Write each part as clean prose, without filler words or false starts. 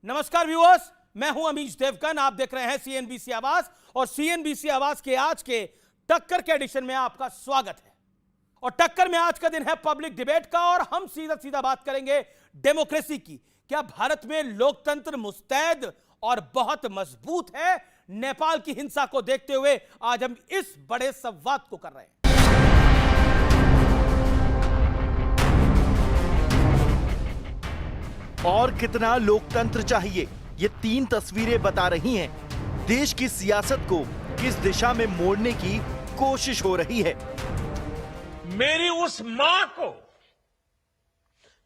नमस्कार व्यूअर्स, मैं हूं अमीश देवगन। आप देख रहे हैं सीएनबीसी आवाज और सीएनबीसी आवाज के आज के टक्कर के एडिशन में आपका स्वागत है। और टक्कर में आज का दिन है पब्लिक डिबेट का और हम सीधा सीधा बात करेंगे डेमोक्रेसी की। क्या भारत में लोकतंत्र मुस्तैद और बहुत मजबूत है? नेपाल की हिंसा को देखते हुए आज हम इस बड़े संवाद को कर रहे हैं। और कितना लोकतंत्र चाहिए, ये तीन तस्वीरें बता रही हैं देश की सियासत को किस दिशा में मोड़ने की कोशिश हो रही है। मेरी उस मां को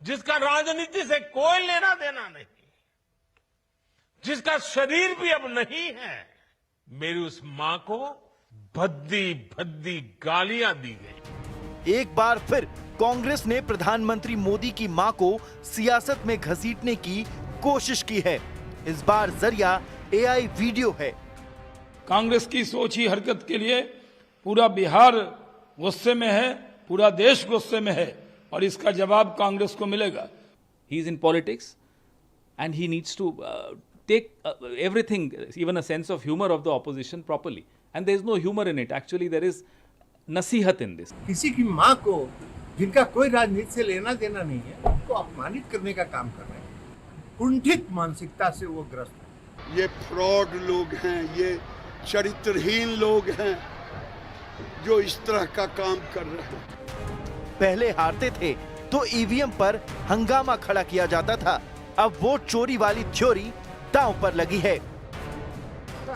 जिसका राजनीति से कोई लेना देना नहीं, जिसका शरीर भी अब नहीं है, मेरी उस मां को भद्दी भद्दी गालियां दी गई। एक बार फिर कांग्रेस ने प्रधानमंत्री मोदी की मां को सियासत में घसीटने की कोशिश की है। इस बार जरिया एआई वीडियो है। कांग्रेस की सोच ही हरकत के लिए पूरा बिहार गुस्से में है, पूरा देश गुस्से में है और इसका जवाब कांग्रेस को मिलेगा। He is in politics and he needs to take everything, even a sense of humor of the opposition properly. And there is no humor in it. Actually, there is nasihat in this. किसी की माँ को जिनका कोई राजनीति से लेना देना नहीं है, उनको अपमानित करने का काम कर रहे हैं। कुंठित मानसिकता से वो ग्रस्त है। ये फ्रॉड लोग हैं, ये चरित्रहीन लोग हैं जो इस तरह का काम कर रहे हैं। पहले हारते थे तो ईवीएम पर हंगामा खड़ा किया जाता था, अब वोट चोरी वाली थ्योरी दांव पर लगी है।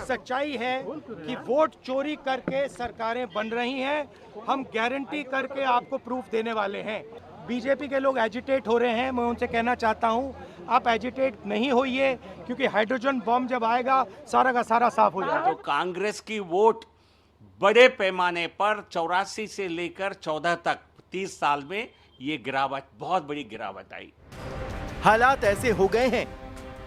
सच्चाई है कि वोट चोरी करके सरकारें बन रही हैं। हम गारंटी करके आपको प्रूफ देने वाले हैं। बीजेपी के लोग एजिटेट हो रहे हैं, मैं उनसे कहना चाहता हूं आप एजिटेट नहीं होइए, क्योंकि हाइड्रोजन बम जब आएगा सारा का सारा साफ हो जाएगा। तो कांग्रेस की वोट बड़े पैमाने पर 84 से लेकर 14 तक 30 साल में ये गिरावट, बहुत बड़ी गिरावट आई। हालात ऐसे हो गए हैं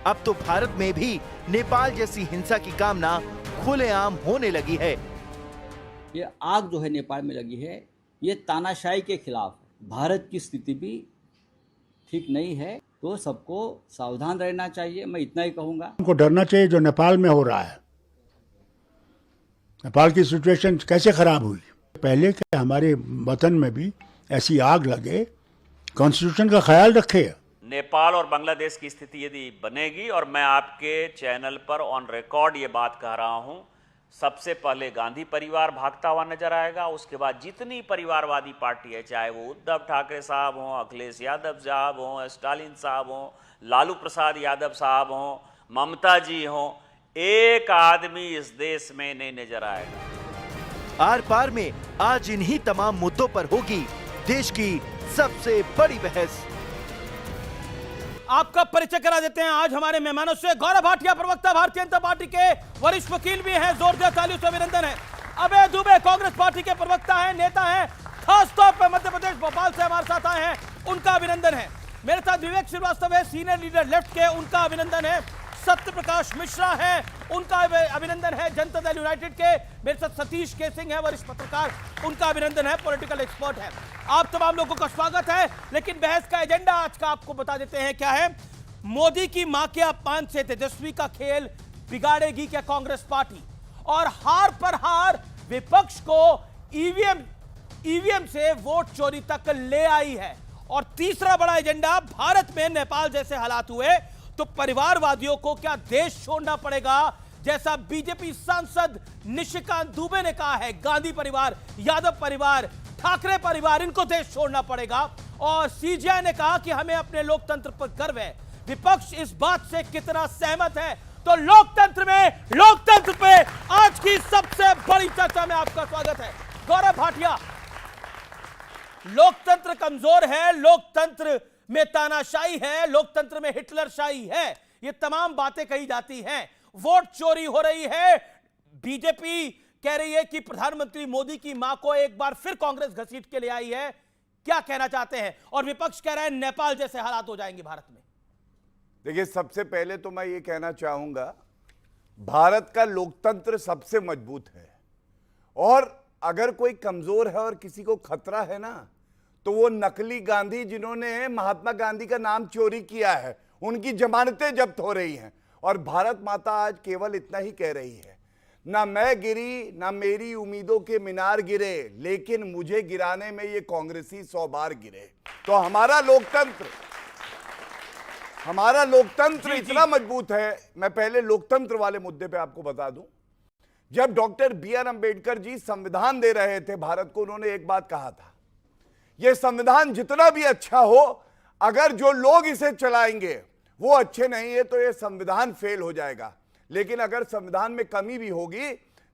अब तो भारत में भी नेपाल जैसी हिंसा की कामना खुलेआम होने लगी है। ये आग जो है नेपाल में लगी है, ये तानाशाही के खिलाफ है। भारत की स्थिति भी ठीक नहीं है, तो सबको सावधान रहना चाहिए। मैं इतना ही कहूँगा, उनको डरना चाहिए जो नेपाल में हो रहा है। नेपाल की सिचुएशन कैसे खराब हुई, पहले के हमारे वतन में भी ऐसी आग लगे। कॉन्स्टिट्यूशन का ख्याल रखे। नेपाल और बांग्लादेश की स्थिति यदि बनेगी, और मैं आपके चैनल पर ऑन रिकॉर्ड ये बात कह रहा हूं, सबसे पहले गांधी परिवार भागता हुआ नजर आएगा। उसके बाद जितनी परिवारवादी पार्टी है, चाहे वो उद्धव ठाकरे साहब हों, अखिलेश यादव साहब हों, स्टालिन साहब हों, लालू प्रसाद यादव साहब हों, ममता जी हों, एक आदमी इस देश में नहीं नजर आएगा। आर पार में आज इन्हीं तमाम मुद्दों पर होगी देश की सबसे बड़ी बहस। आपका परिचय करा देते हैं आज हमारे मेहमानों से। गौरव भाटिया, प्रवक्ता भारतीय जनता पार्टी के, वरिष्ठ वकील भी हैं, जोरदार तालियों से अभिनंदन है। अभय दुबे, कांग्रेस पार्टी के प्रवक्ता हैं, नेता हैं, खासतौर पर मध्य प्रदेश भोपाल से हमारे साथ आए हैं, उनका अभिनंदन है। मेरे साथ विवेक श्रीवास्तव है, सीनियर लीडर लेफ्ट के, उनका अभिनंदन है। सत्य प्रकाश मिश्रा है, उनका अभिनंदन है, जनता दल यूनाइटेड के। मेरे साथ सतीश के सिंह है, वरिष्ठ पत्रकार, उनका अभिनंदन है, पॉलिटिकल एक्सपर्ट है। आप तमाम लोगों का स्वागत है। लेकिन बहस का एजेंडा आज का आपको बता देते हैं क्या है। मोदी की मां के अपमान से तेजस्वी का खेल बिगाड़ेगी क्या कांग्रेस पार्टी? और हार पर हार विपक्ष को ईवीएम से वोट चोरी तक ले आई है। और तीसरा बड़ा एजेंडा, भारत में नेपाल जैसे हालात हुए तो परिवारवादियों को क्या देश छोड़ना पड़ेगा, जैसा बीजेपी सांसद निशिकांत दुबे ने कहा है। गांधी परिवार, यादव परिवार, ठाकरे परिवार, इनको देश छोड़ना पड़ेगा। और सीजेआई ने कहा कि हमें अपने लोकतंत्र पर गर्व है। विपक्ष इस बात से कितना सहमत है? तो लोकतंत्र पे आज की सबसे बड़ी चर्चा में आपका स्वागत है। गौरव भाटिया, लोकतंत्र कमजोर है, लोकतंत्र में तानाशाही है, लोकतंत्र में हिटलरशाही है, ये तमाम बातें कही जाती हैं। वोट चोरी हो रही है, बीजेपी कह रही है कि प्रधानमंत्री मोदी की मां को एक बार फिर कांग्रेस घसीट के ले आई है। क्या कहना चाहते हैं? और विपक्ष कह रहा है नेपाल जैसे हालात हो जाएंगे भारत में। देखिए, सबसे पहले तो मैं ये कहना चाहूंगा, भारत का लोकतंत्र सबसे मजबूत है। और अगर कोई कमजोर है और किसी को खतरा है ना, तो वो नकली गांधी जिन्होंने महात्मा गांधी का नाम चोरी किया है, उनकी जमानतें जब्त हो रही हैं। और भारत माता आज केवल इतना ही कह रही है, ना मैं गिरी ना मेरी उम्मीदों के मीनार गिरे, लेकिन मुझे गिराने में ये कांग्रेसी 100 बार गिरे। तो हमारा लोकतंत्र इतना मजबूत है। मैं पहले लोकतंत्र वाले मुद्दे पे आपको बता दूं, जब डॉक्टर BR अंबेडकर जी संविधान दे रहे थे भारत को, उन्होंने एक बात कहा था, यह संविधान जितना भी अच्छा हो, अगर जो लोग इसे चलाएंगे वो अच्छे नहीं है तो यह संविधान फेल हो जाएगा। लेकिन अगर संविधान में कमी भी होगी,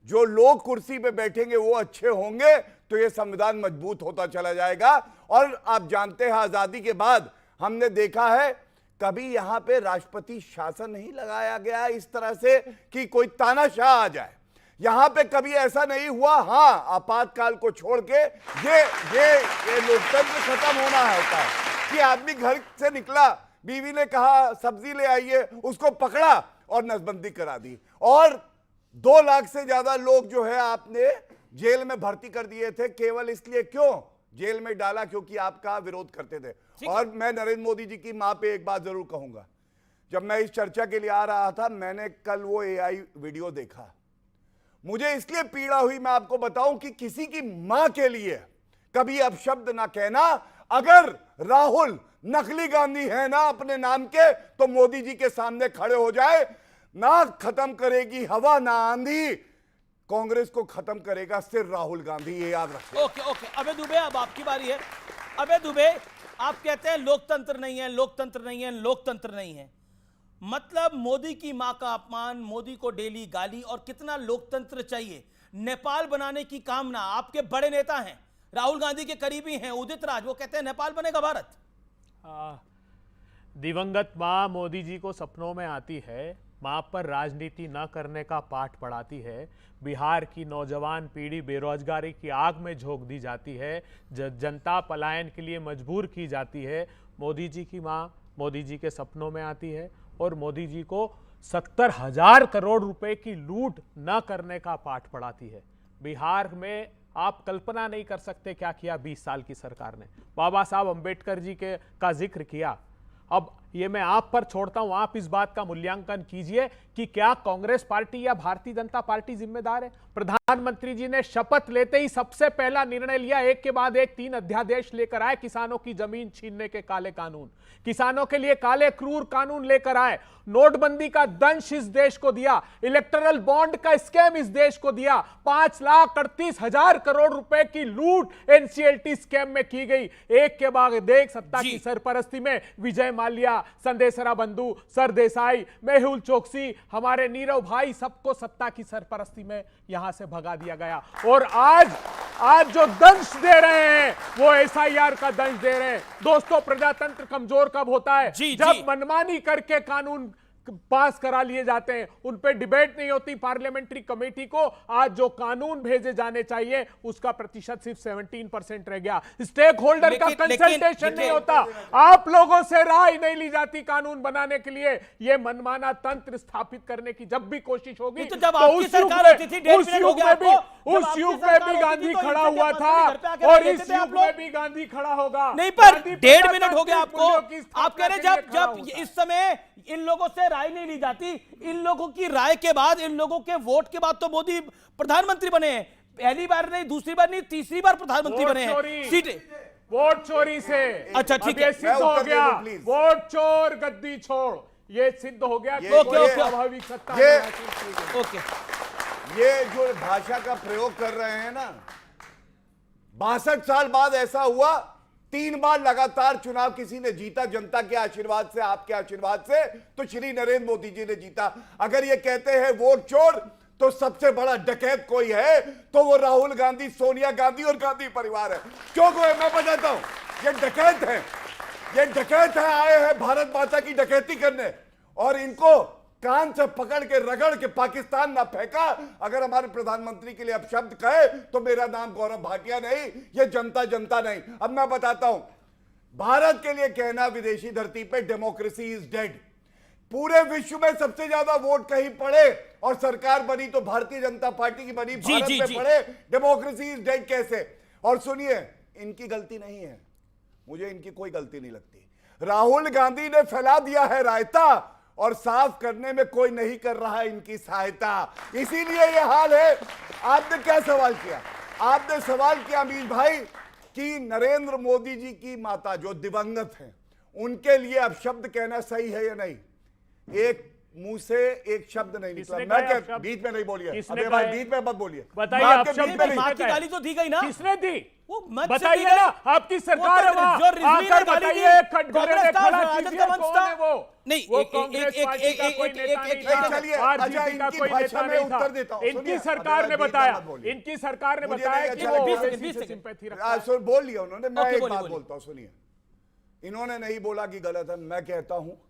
जो लोग कुर्सी पे बैठेंगे वो अच्छे होंगे, तो यह संविधान मजबूत होता चला जाएगा। और आप जानते हैं, आजादी के बाद हमने देखा है कभी यहां पे राष्ट्रपति शासन नहीं लगाया गया इस तरह से कि कोई तानाशाह आ जाए। यहां पे कभी ऐसा नहीं हुआ। हां, आपातकाल को छोड़ के ये लोकतंत्र खत्म होना होता है कि आदमी घर से निकला, बीवी ने कहा सब्जी ले आइए, उसको पकड़ा और नसबंदी करा दी। और 2 लाख से ज्यादा लोग जो है आपने जेल में भर्ती कर दिए थे, केवल इसलिए क्यों जेल में डाला? क्योंकि आपका विरोध करते थे। और मैं नरेंद्र मोदी जी की मां पे एक बात जरूर कहूंगा, जब मैं इस चर्चा के लिए आ रहा था, मैंने कल वो AI वीडियो देखा, मुझे इसलिए पीड़ा हुई, मैं आपको बताऊं, कि किसी की मां के लिए कभी अपशब्द ना कहना। अगर राहुल नकली गांधी है ना अपने नाम के, तो मोदी जी के सामने खड़े हो जाए। ना खत्म करेगी हवा ना आंधी, कांग्रेस को खत्म करेगा सिर्फ राहुल गांधी, ये याद रखिए। ओके अबे दुबे, अब आपकी बारी है। अबे दुबे, आप कहते हैं लोकतंत्र नहीं है, लोकतंत्र नहीं है, लोकतंत्र नहीं है, मतलब मोदी की मां का अपमान, मोदी को डेली गाली, और कितना लोकतंत्र चाहिए? नेपाल बनाने की कामना, आपके बड़े नेता हैं, राहुल गांधी के करीबी हैं उदित राज, वो कहते हैं नेपाल बनेगा भारत। दिवंगत मां मोदी जी को सपनों में आती है, मां पर राजनीति न करने का पाठ पढ़ाती है। बिहार की नौजवान पीढ़ी बेरोजगारी की आग में झोंक दी जाती है, जनता पलायन के लिए मजबूर की जाती है। मोदी जी की मां मोदी जी के सपनों में आती है और मोदी जी को 70,000 करोड़ रुपए की लूट न करने का पाठ पढ़ाती है। बिहार में आप कल्पना नहीं कर सकते क्या किया 20 साल की सरकार ने। बाबा साहब अंबेडकर जी का जिक्र किया। अब ये मैं आप पर छोड़ता हूं, आप इस बात का मूल्यांकन कीजिए कि क्या कांग्रेस पार्टी या भारतीय जनता पार्टी जिम्मेदार है। प्रधानमंत्री जी ने शपथ लेते ही सबसे पहला निर्णय लिया, एक के बाद एक 3 अध्यादेश लेकर आए, किसानों की जमीन छीनने के काले कानून, किसानों के लिए काले क्रूर कानून लेकर आए, नोटबंदी का दंश इस देश को दिया, इलेक्टोरल बॉन्ड का स्कैम इस देश को दिया, 5,38,000 करोड़ रुपए की लूट NCLT स्कैम में की गई। एक के बाद एक सत्ता की सरपरस्ती में विजय माल्या, संदेशरा बंधु, सरदेसाई, मेहुल चोकसी, हमारे नीरव भाई, सबको सत्ता की सरपरस्ती में यहां से भगा दिया गया। और आज जो दंश दे रहे हैं वो SIR का दंश दे रहे हैं। दोस्तों, प्रजातंत्र कमजोर कब होता है? जब मनमानी करके कानून पास करा लिए जाते हैं, उन पे डिबेट नहीं होती पार्लियामेंट्री कमेटी को। आज जो कानून भेजे जाने चाहिए उसका प्रतिशत सिर्फ 17% रह गया। स्टेक होल्डर का कंसल्टेशन नहीं होता, आप लोगों से राय नहीं ली जाती कानून बनाने के लिए। ये मनमाना तंत्र स्थापित करने की जब भी कोशिश होगी तो जब आपकी सरकार होती थी, उस युग में भी गांधी खड़ा हुआ था और इस युग में भी गांधी खड़ा होगा। नहीं, पर 1.5 मिनट हो गया आपको। आप कह रहे जब इस समय इन लोगों से राय नहीं ली जाती, इन लोगों की राय के बाद, इन लोगों के वोट के बाद तो मोदी प्रधानमंत्री बने हैं। पहली बार नहीं, दूसरी बार नहीं, तीसरी बार प्रधानमंत्री बने हैं। सीटें वोट चोरी से। अच्छा, ठीक है, सिद्ध हो गया, वोट चोर गद्दी छोड़, ये सिद्ध हो गया। स्वाभाविक सत्ता। ये जो भाषा का प्रयोग कर रहे हैं ना, 62 साल बाद ऐसा हुआ, 3 बार लगातार चुनाव किसी ने जीता, जनता के आशीर्वाद से, आपके आशीर्वाद से, तो श्री नरेंद्र मोदी जी ने जीता। अगर ये कहते हैं वोट चोर, तो सबसे बड़ा डकैत कोई है तो वो राहुल गांधी, सोनिया गांधी और गांधी परिवार है। क्यों कोई? मैं बताता हूं, ये डकैत है, ये डकैत है, आए हैं भारत माता की डकैती करने, और इनको कान से पकड़ के रगड़ के पाकिस्तान ना फेंका। अगर हमारे प्रधानमंत्री के लिए अपशब्द कहे तो मेरा नाम गौरव भाटिया नहीं, ये जनता नहीं। अब मैं बताता हूं, भारत के लिए कहना विदेशी धरती पे डेमोक्रेसी इज डेड। पूरे विश्व में सबसे ज्यादा वोट कहीं पड़े और सरकार बनी तो भारतीय जनता पार्टी की बनी, भारत में पड़े, डेमोक्रेसी इज डेड कैसे? और सुनिए, इनकी गलती नहीं है, मुझे इनकी कोई गलती नहीं लगती। राहुल गांधी ने फैला दिया है रायता और साफ करने में कोई नहीं कर रहा है इनकी सहायता, इसीलिए यह हाल है। आपने क्या सवाल किया? आपने सवाल किया अमीर भाई कि नरेंद्र मोदी जी की माता जो दिवंगत हैं उनके लिए अब शब्द कहना सही है या नहीं। एक मुंह से एक शब्द नहीं निकला। मैं क्या बीच में नहीं बोलिए, अबे भाई बीच में मत बोलिए। बताइए आप शब्द मां की गाली तो दी गई ना, किसने दी? वो मत बताइए ना, आपकी सरकार है वहां, आकर बताइए, कटघरे में खड़ा कीजिए, कौन है वो? नहीं, वो कांग्रेस पार्टी का कोई नेता नहीं था, आरजेडी का कोई नेता नहीं था। इनकी सरकार ने बताया, इनकी सरकार ने बताया कि वो ओवैसी से सिंपैथी रखता है। बोल लिया उन्होंने। मैं एक बात बोलता हूं, सुनिए। इन्होंने नहीं बोला कि गलत है, मैं कहता हूं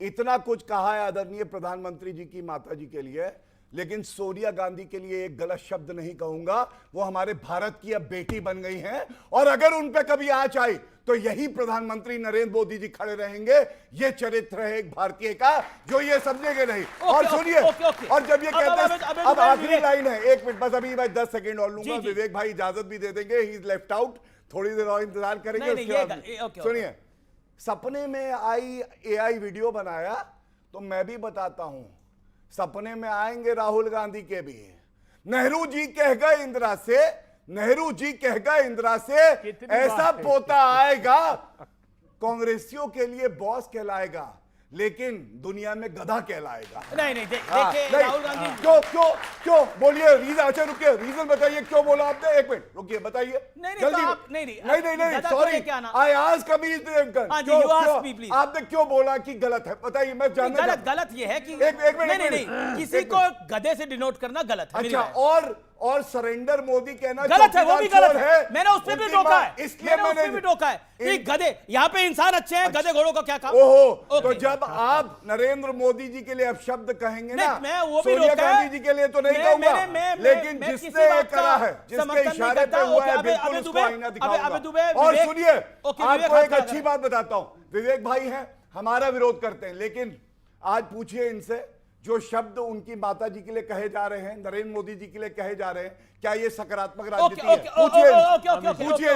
इतना कुछ कहा है आदरणीय प्रधानमंत्री जी की माता जी के लिए, लेकिन सोनिया गांधी के लिए एक गलत शब्द नहीं कहूंगा। वो हमारे भारत की अब बेटी बन गई हैं और अगर उन पे कभी आंच आई तो यही प्रधानमंत्री नरेंद्र मोदी जी खड़े रहेंगे। ये चरित्र है एक भारतीय का जो ये समझेंगे नहीं। और सुनिए, और जब ये कहते हैं, अब आखिरी लाइन है, एक मिनट बस, अभी मैं 10 सेकेंड और लूंगा। विवेक भाई इजाजत भी दे देंगे, ही इज लेफ्ट आउट, थोड़ी देर और इंतजार करेंगे उसके बाद। सुनिए, सपने में आई एआई वीडियो बनाया तो मैं भी बताता हूं, सपने में आएंगे राहुल गांधी के भी। नेहरू जी कह गए इंदिरा से, नेहरू जी कह गए इंदिरा से, ऐसा पोता आएगा कांग्रेसियों के लिए बॉस कहलाएगा लेकिन दुनिया में गधा कहलाएगा। नहीं देखिए राहुल गांधी क्यों बोलिए रीजन। अच्छा रुकिए, रीजन बताइए क्यों बोला आपने। एक मिनट रुकिए, बताइए। नहीं sorry, I ask Kabir Devgan, आपने क्यों बोला कि गलत है, बताइए। मैं जानना गलत ये है कि एक मिनट, किसी को गधे से डिनोट करना गलत है। अच्छा, और सरेंडर मोदी कहना गलत है, वो भी गलत है। मैंने उस पर भी रोका है, इसलिए मैंने भी रोका है कि गधे, यहाँ पे इंसान अच्छे हैं, गधे घोड़ों का क्या काम। ओहो, तो जब आप नरेंद्र मोदी जी के लिए अब शब्द कहेंगे ना, मैं वो भी सोनिया रोका गांधी जी के लिए तो नहीं कहूंगा, लेकिन जिसने ये करा है, जिसके इशारे पे हुआ है, बिल्कुल उसको आईना दिखाऊंगा। और सुनिए, आपको एक अच्छी बात बताता हूं, विवेक भाई हैं, हमारा विरोध करते हैं, लेकिन आज पूछिए इनसे, जो शब्द उनकी माता जी के लिए कहे जा रहे हैं, नरेंद्र मोदी जी के लिए कहे जा रहे हैं, क्या ये सकारात्मक राजनीति है? पूछिए।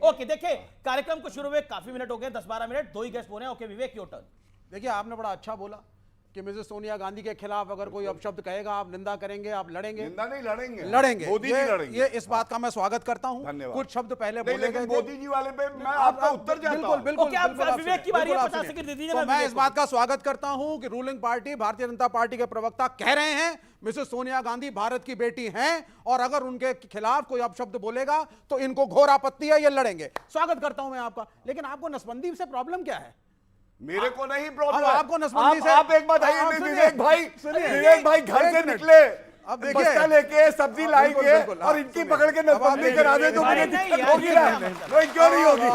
ओके, देखिए कार्यक्रम को शुरू हुए काफी मिनट हो गए, 10-12 मिनट, 2 ही गेस्ट बोले। Okay Vivek, your turn. देखिए, आपने बड़ा अच्छा बोला कि मिसेस सोनिया गांधी के खिलाफ अगर कोई अपशब्द कहेगा आप निंदा करेंगे, आप लड़ेंगे। निंदा नहीं, लड़ेंगे। मोदी जी लड़ेंगे। ये इस बात का मैं स्वागत करता हूं। कुछ शब्द पहले बोले गए, मोदी जी वाले पे मैं आपका उत्तर चाहता हूं। बिल्कुल विवेक की बारी है, 50 सेकंड दे दीजिए। तो मैं इस बात का स्वागत करता हूं कि ruling party Bharatiya Janata party के प्रवक्ता कह रहे हैं मिसेस सोनिया गांधी भारत की बेटी हैं और अगर उनके खिलाफ कोई अपशब्द बोलेगा तो इनको घोर आपत्ति है, ये लड़ेंगे। स्वागत करता हूं मैं आपका। लेकिन आपको नसबंदी से प्रॉब्लम क्या है? मेरे को नहीं प्रॉब्लम, आपको नसबंदी से। आप एक बात है, विवेक भाई घर से निकले, अब बस्ता लेके सब्जी लाएंगे और इनकी पकड़ के नसबंदी करा दे तो मुझे दिक्कत होगी ना? नहीं, क्यों नहीं होगी?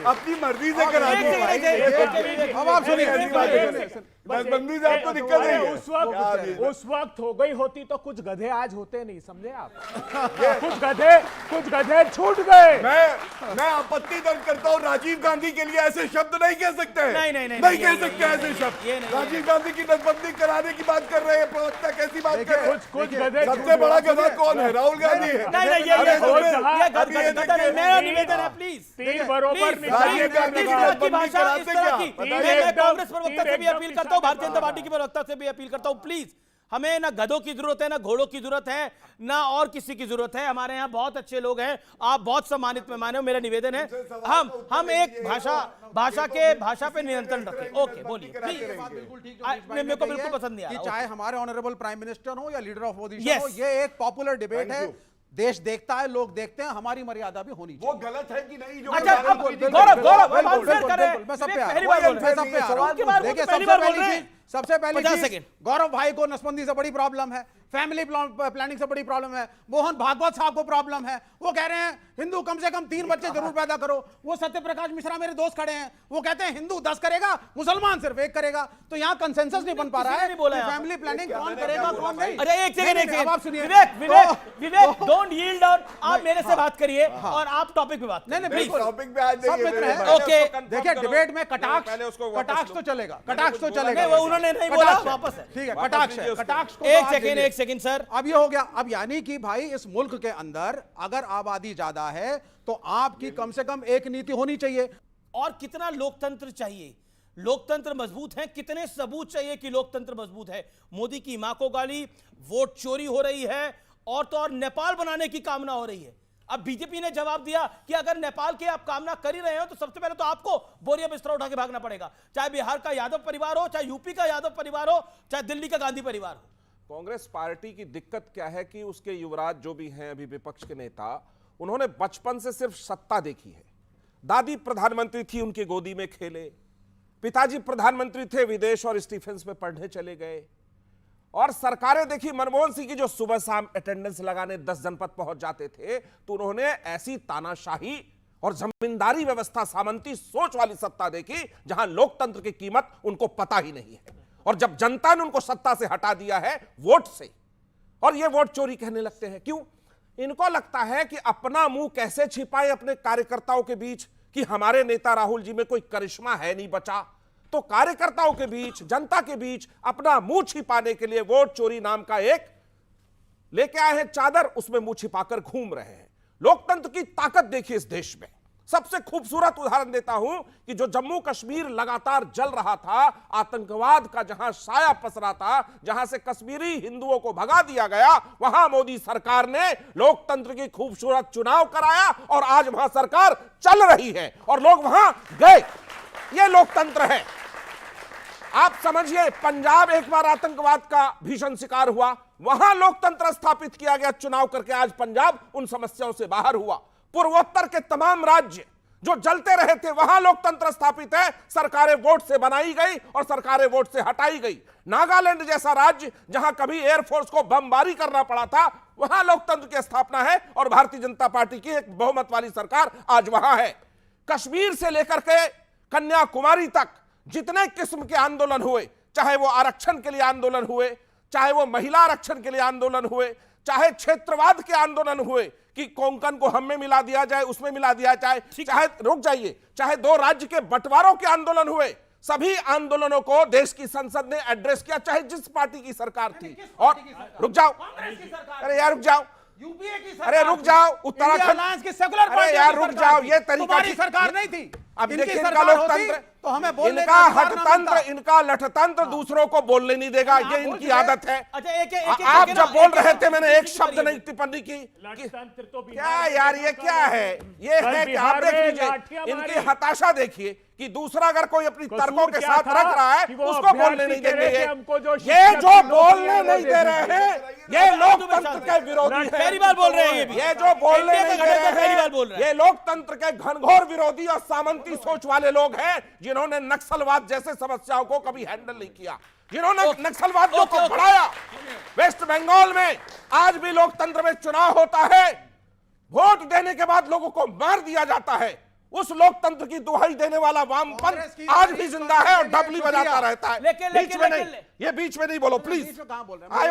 अपनी मर्जी से करा दे। अब आप सुनिए, नसबंदी से आपको दिक्कत नहीं है। उस वक्त हो गई होती तो कुछ गधे आज होते नहीं, समझे आप? कुछ गधे छूट गए। मैं आपत्ति दर्ज करता हूँ, राजीव गांधी के लिए ऐसे शब्द नहीं कह सकते। नहीं कह सकते ऐसे शब्द। राजीव गांधी की नसबंदी कराने की बात कर रहे हैं प्रवक्ता, कैसी बात कर रहे हैं? कुछ गधे। सबसे बड़ा गधा कौन है? राहुल गांधी है। मेरा निवेदन है, प्लीज। राजीव गांधी की नसबंदी कराते क्या? मैं कांग्रेस प्रवक्ता से भी अपील करता हूं, भारतीय जनता पार्टी के प्रवक्ता से भी अपील करता हूं, प्लीज हमें ना गधों की जरूरत है, ना घोड़ों की जरूरत है, ना और किसी की जरूरत है। हमारे यहाँ बहुत अच्छे लोग हैं, आप बहुत सम्मानित मेहमान हो। मेरा निवेदन है हम एक भाषा पे नियंत्रण रखें। ओके, बोलिए प्लीज। मेरे को बिल्कुल पसंद नहीं आ रहा। चाहे हमारे ऑनरेबल प्राइम मिनिस्टर हो या लीडर ऑफ अपोजिशन हो, ये एक पॉपुलर डिबेट है, देश देखता है, लोग देखते हैं, हमारी मर्यादा भी होनी चाहिए। वो गलत है कि नहीं? जो अच्छा, सबसे पहली चीज, गौरव भाई को नसबंदी से बड़ी प्रॉब्लम है, फैमिली प्लानिंग से बड़ी प्रॉब्लम है, मोहन भागवत साहब को प्रॉब्लम है। वो कह रहे हैं हिंदू कम से कम 3 बच्चे जरूर पैदा करो। वो सत्य प्रकाश मिश्रा मेरे दोस्त खड़े हैं, वो कहते हैं हिंदू 10 करेगा, मुसलमान सिर्फ 1 करेगा। तो यहाँ कंसेंसस नहीं बन पा रहा है। फैमिली प्लानिंग कौन करेगा कौन नहीं। अरे एक सेकंड, आप सुनिए। विवेक डोंट यील्ड आउट। आप मेरे से बात करिए और आप टॉपिक पे बात। नहीं, टॉपिक पे आज ओके, देखिए डिबेट में कटाक्ष तो चलेगा, कटाक्ष तो चलेगा। उन्होंने नहीं बोला, वापस है। ठीक है, कटाक्ष को एक सेकंड सर। अब ये हो गया। अब यानी कि भाई इस मुल्क के अंदर अगर आबादी ज्यादा है तो आपकी कम से कम एक नीति होनी चाहिए। और कितना लोकतंत्र चाहिए, लोकतंत्र मजबूत है, कितने सबूत चाहिए कि लोकतंत्र मजबूत है। मोदी की मां को गाली, वोट चोरी हो रही है, और तो और नेपाल बनाने की कामना हो रही है। अब बीजेपी ने जवाब दिया कि अगर नेपाल की आप कामना कर ही रहे हो तो सबसे पहले तो आपको बोरिया बिस्तरा उठा के भागना पड़ेगा, चाहे बिहार का यादव परिवार हो, चाहे यूपी का यादव परिवार हो, चाहे दिल्ली का गांधी परिवार हो। कांग्रेस पार्टी की दिक्कत क्या है कि उसके युवराज जो भी हैं अभी विपक्ष के नेता, उन्होंने बचपन से सिर्फ सत्ता देखी है। दादी प्रधानमंत्री थी, उनकी गोदी में खेले, पिताजी प्रधानमंत्री थे, विदेश और स्टीफेंस में पढ़ने चले गए, और सरकारें देखी मनमोहन सिंह की जो सुबह शाम अटेंडेंस लगाने 10 जनपद पहुंच जाते थे, तो उन्होंने ऐसी तानाशाही और जमींदारी व्यवस्था, सामंती सोच वाली सत्ता देखी जहां लोकतंत्र की कीमत उनको पता ही नहीं है। और जब जनता ने उनको सत्ता से हटा दिया है वोट से, और ये वोट चोरी कहने लगते हैं, क्यों? इनको लगता है कि अपना मुंह कैसे छिपाए अपने कार्यकर्ताओं के बीच, कि हमारे नेता राहुल जी में कोई करिश्मा है नहीं बचा, तो कार्यकर्ताओं के बीच, जनता के बीच अपना मुंह छिपाने के लिए वोट चोरी नाम का एक लेके आए हैं चादर, उसमें मुंह छिपाकर घूम रहे हैं। लोकतंत्र की ताकत देखिए इस देश में। सबसे खूबसूरत उदाहरण देता हूं कि जो जम्मू कश्मीर लगातार जल रहा था, आतंकवाद का जहां साया पसरा था, जहां से कश्मीरी हिंदुओं को भगा दिया गया, वहां मोदी सरकार ने लोकतंत्र की खूबसूरत चुनाव कराया, और आज वहां सरकार चल रही है और लोग वहां गए। यह लोकतंत्र है। आप समझिए, पंजाब एक बार आतंकवाद का भीषण शिकार हुआ, वहां लोकतंत्र स्थापित किया गया चुनाव करके, आज पंजाब उन समस्याओं से बाहर हुआ। पूर्वोत्तर के तमाम राज्य जो जलते रहे थे, वहां लोकतंत्र स्थापित है, सरकारें वोट से बनाई गई और सरकारें वोट से हटाई गई। नागालैंड जैसा राज्य जहां कभी एयरफोर्स को बमबारी करना पड़ा था, वहां लोकतंत्र की स्थापना है और भारतीय जनता पार्टी की एक बहुमत वाली सरकार आज वहां है। कश्मीर से लेकर के कन्याकुमारी तक जितने किस्म के आंदोलन हुए, चाहे वो आरक्षण के लिए आंदोलन हुए, चाहे वो महिला आरक्षण के लिए आंदोलन हुए, चाहे क्षेत्रवाद के आंदोलन हुए कि कोंकण को हम में मिला दिया जाए, उसमें मिला दिया जाए, चाहे रुक जाइए, चाहे 2 राज्य के बंटवारों के आंदोलन हुए, सभी आंदोलनों को देश की संसद ने एड्रेस किया, चाहे जिस पार्टी की सरकार थी। और रुक जाओ, अरे यार रुक जाओ, यूपीए की अरे रुक जाओ, उत्तराखंड की सेकुलर अरे यार रुक जाओ, ये तरीका सरकार नहीं थी। अब देखिए इनका लोकतंत्र, तो हमें बोलने इनका हठतंत्र, इनका लठतंत्र दूसरों को बोलने नहीं देगा, ये इनकी आदत है। आप जब बोल रहे थे मैंने एक शब्द नहीं टिप्पणी की। क्या यार ये क्या है? ये है कि आप देख लीजिए इनकी हताशा देखिए कि दूसरा अगर कोई अपनी तर्कों के साथ रख रहा है उसको बोलने नहीं देंगे। ये जो बोलने नहीं दे रहे हैं ये लोकतंत्र के विरोधी है। पहली बार बोल रहे हैं ये जो बोलने नहीं दे रहे हैं ये लोकतंत्र के घनघोर विरोधी और सामंती सोच वाले लोग हैं, जिन्होंने नक्सलवाद जैसे समस्याओं को कभी हैंडल नहीं किया, जिन्होंने नक्सलवादियों को बढ़ाया। वेस्ट बंगाल में आज भी लोकतंत्र में चुनाव होता है, वोट देने के बाद लोगों को मार दिया जाता है। उस लोकतंत्र की दुहाई देने वाला वामपंथ आज भी जिंदा है और डबली बजाता रहता है। बीच में नहीं, ये बीच में नहीं बोलो please. I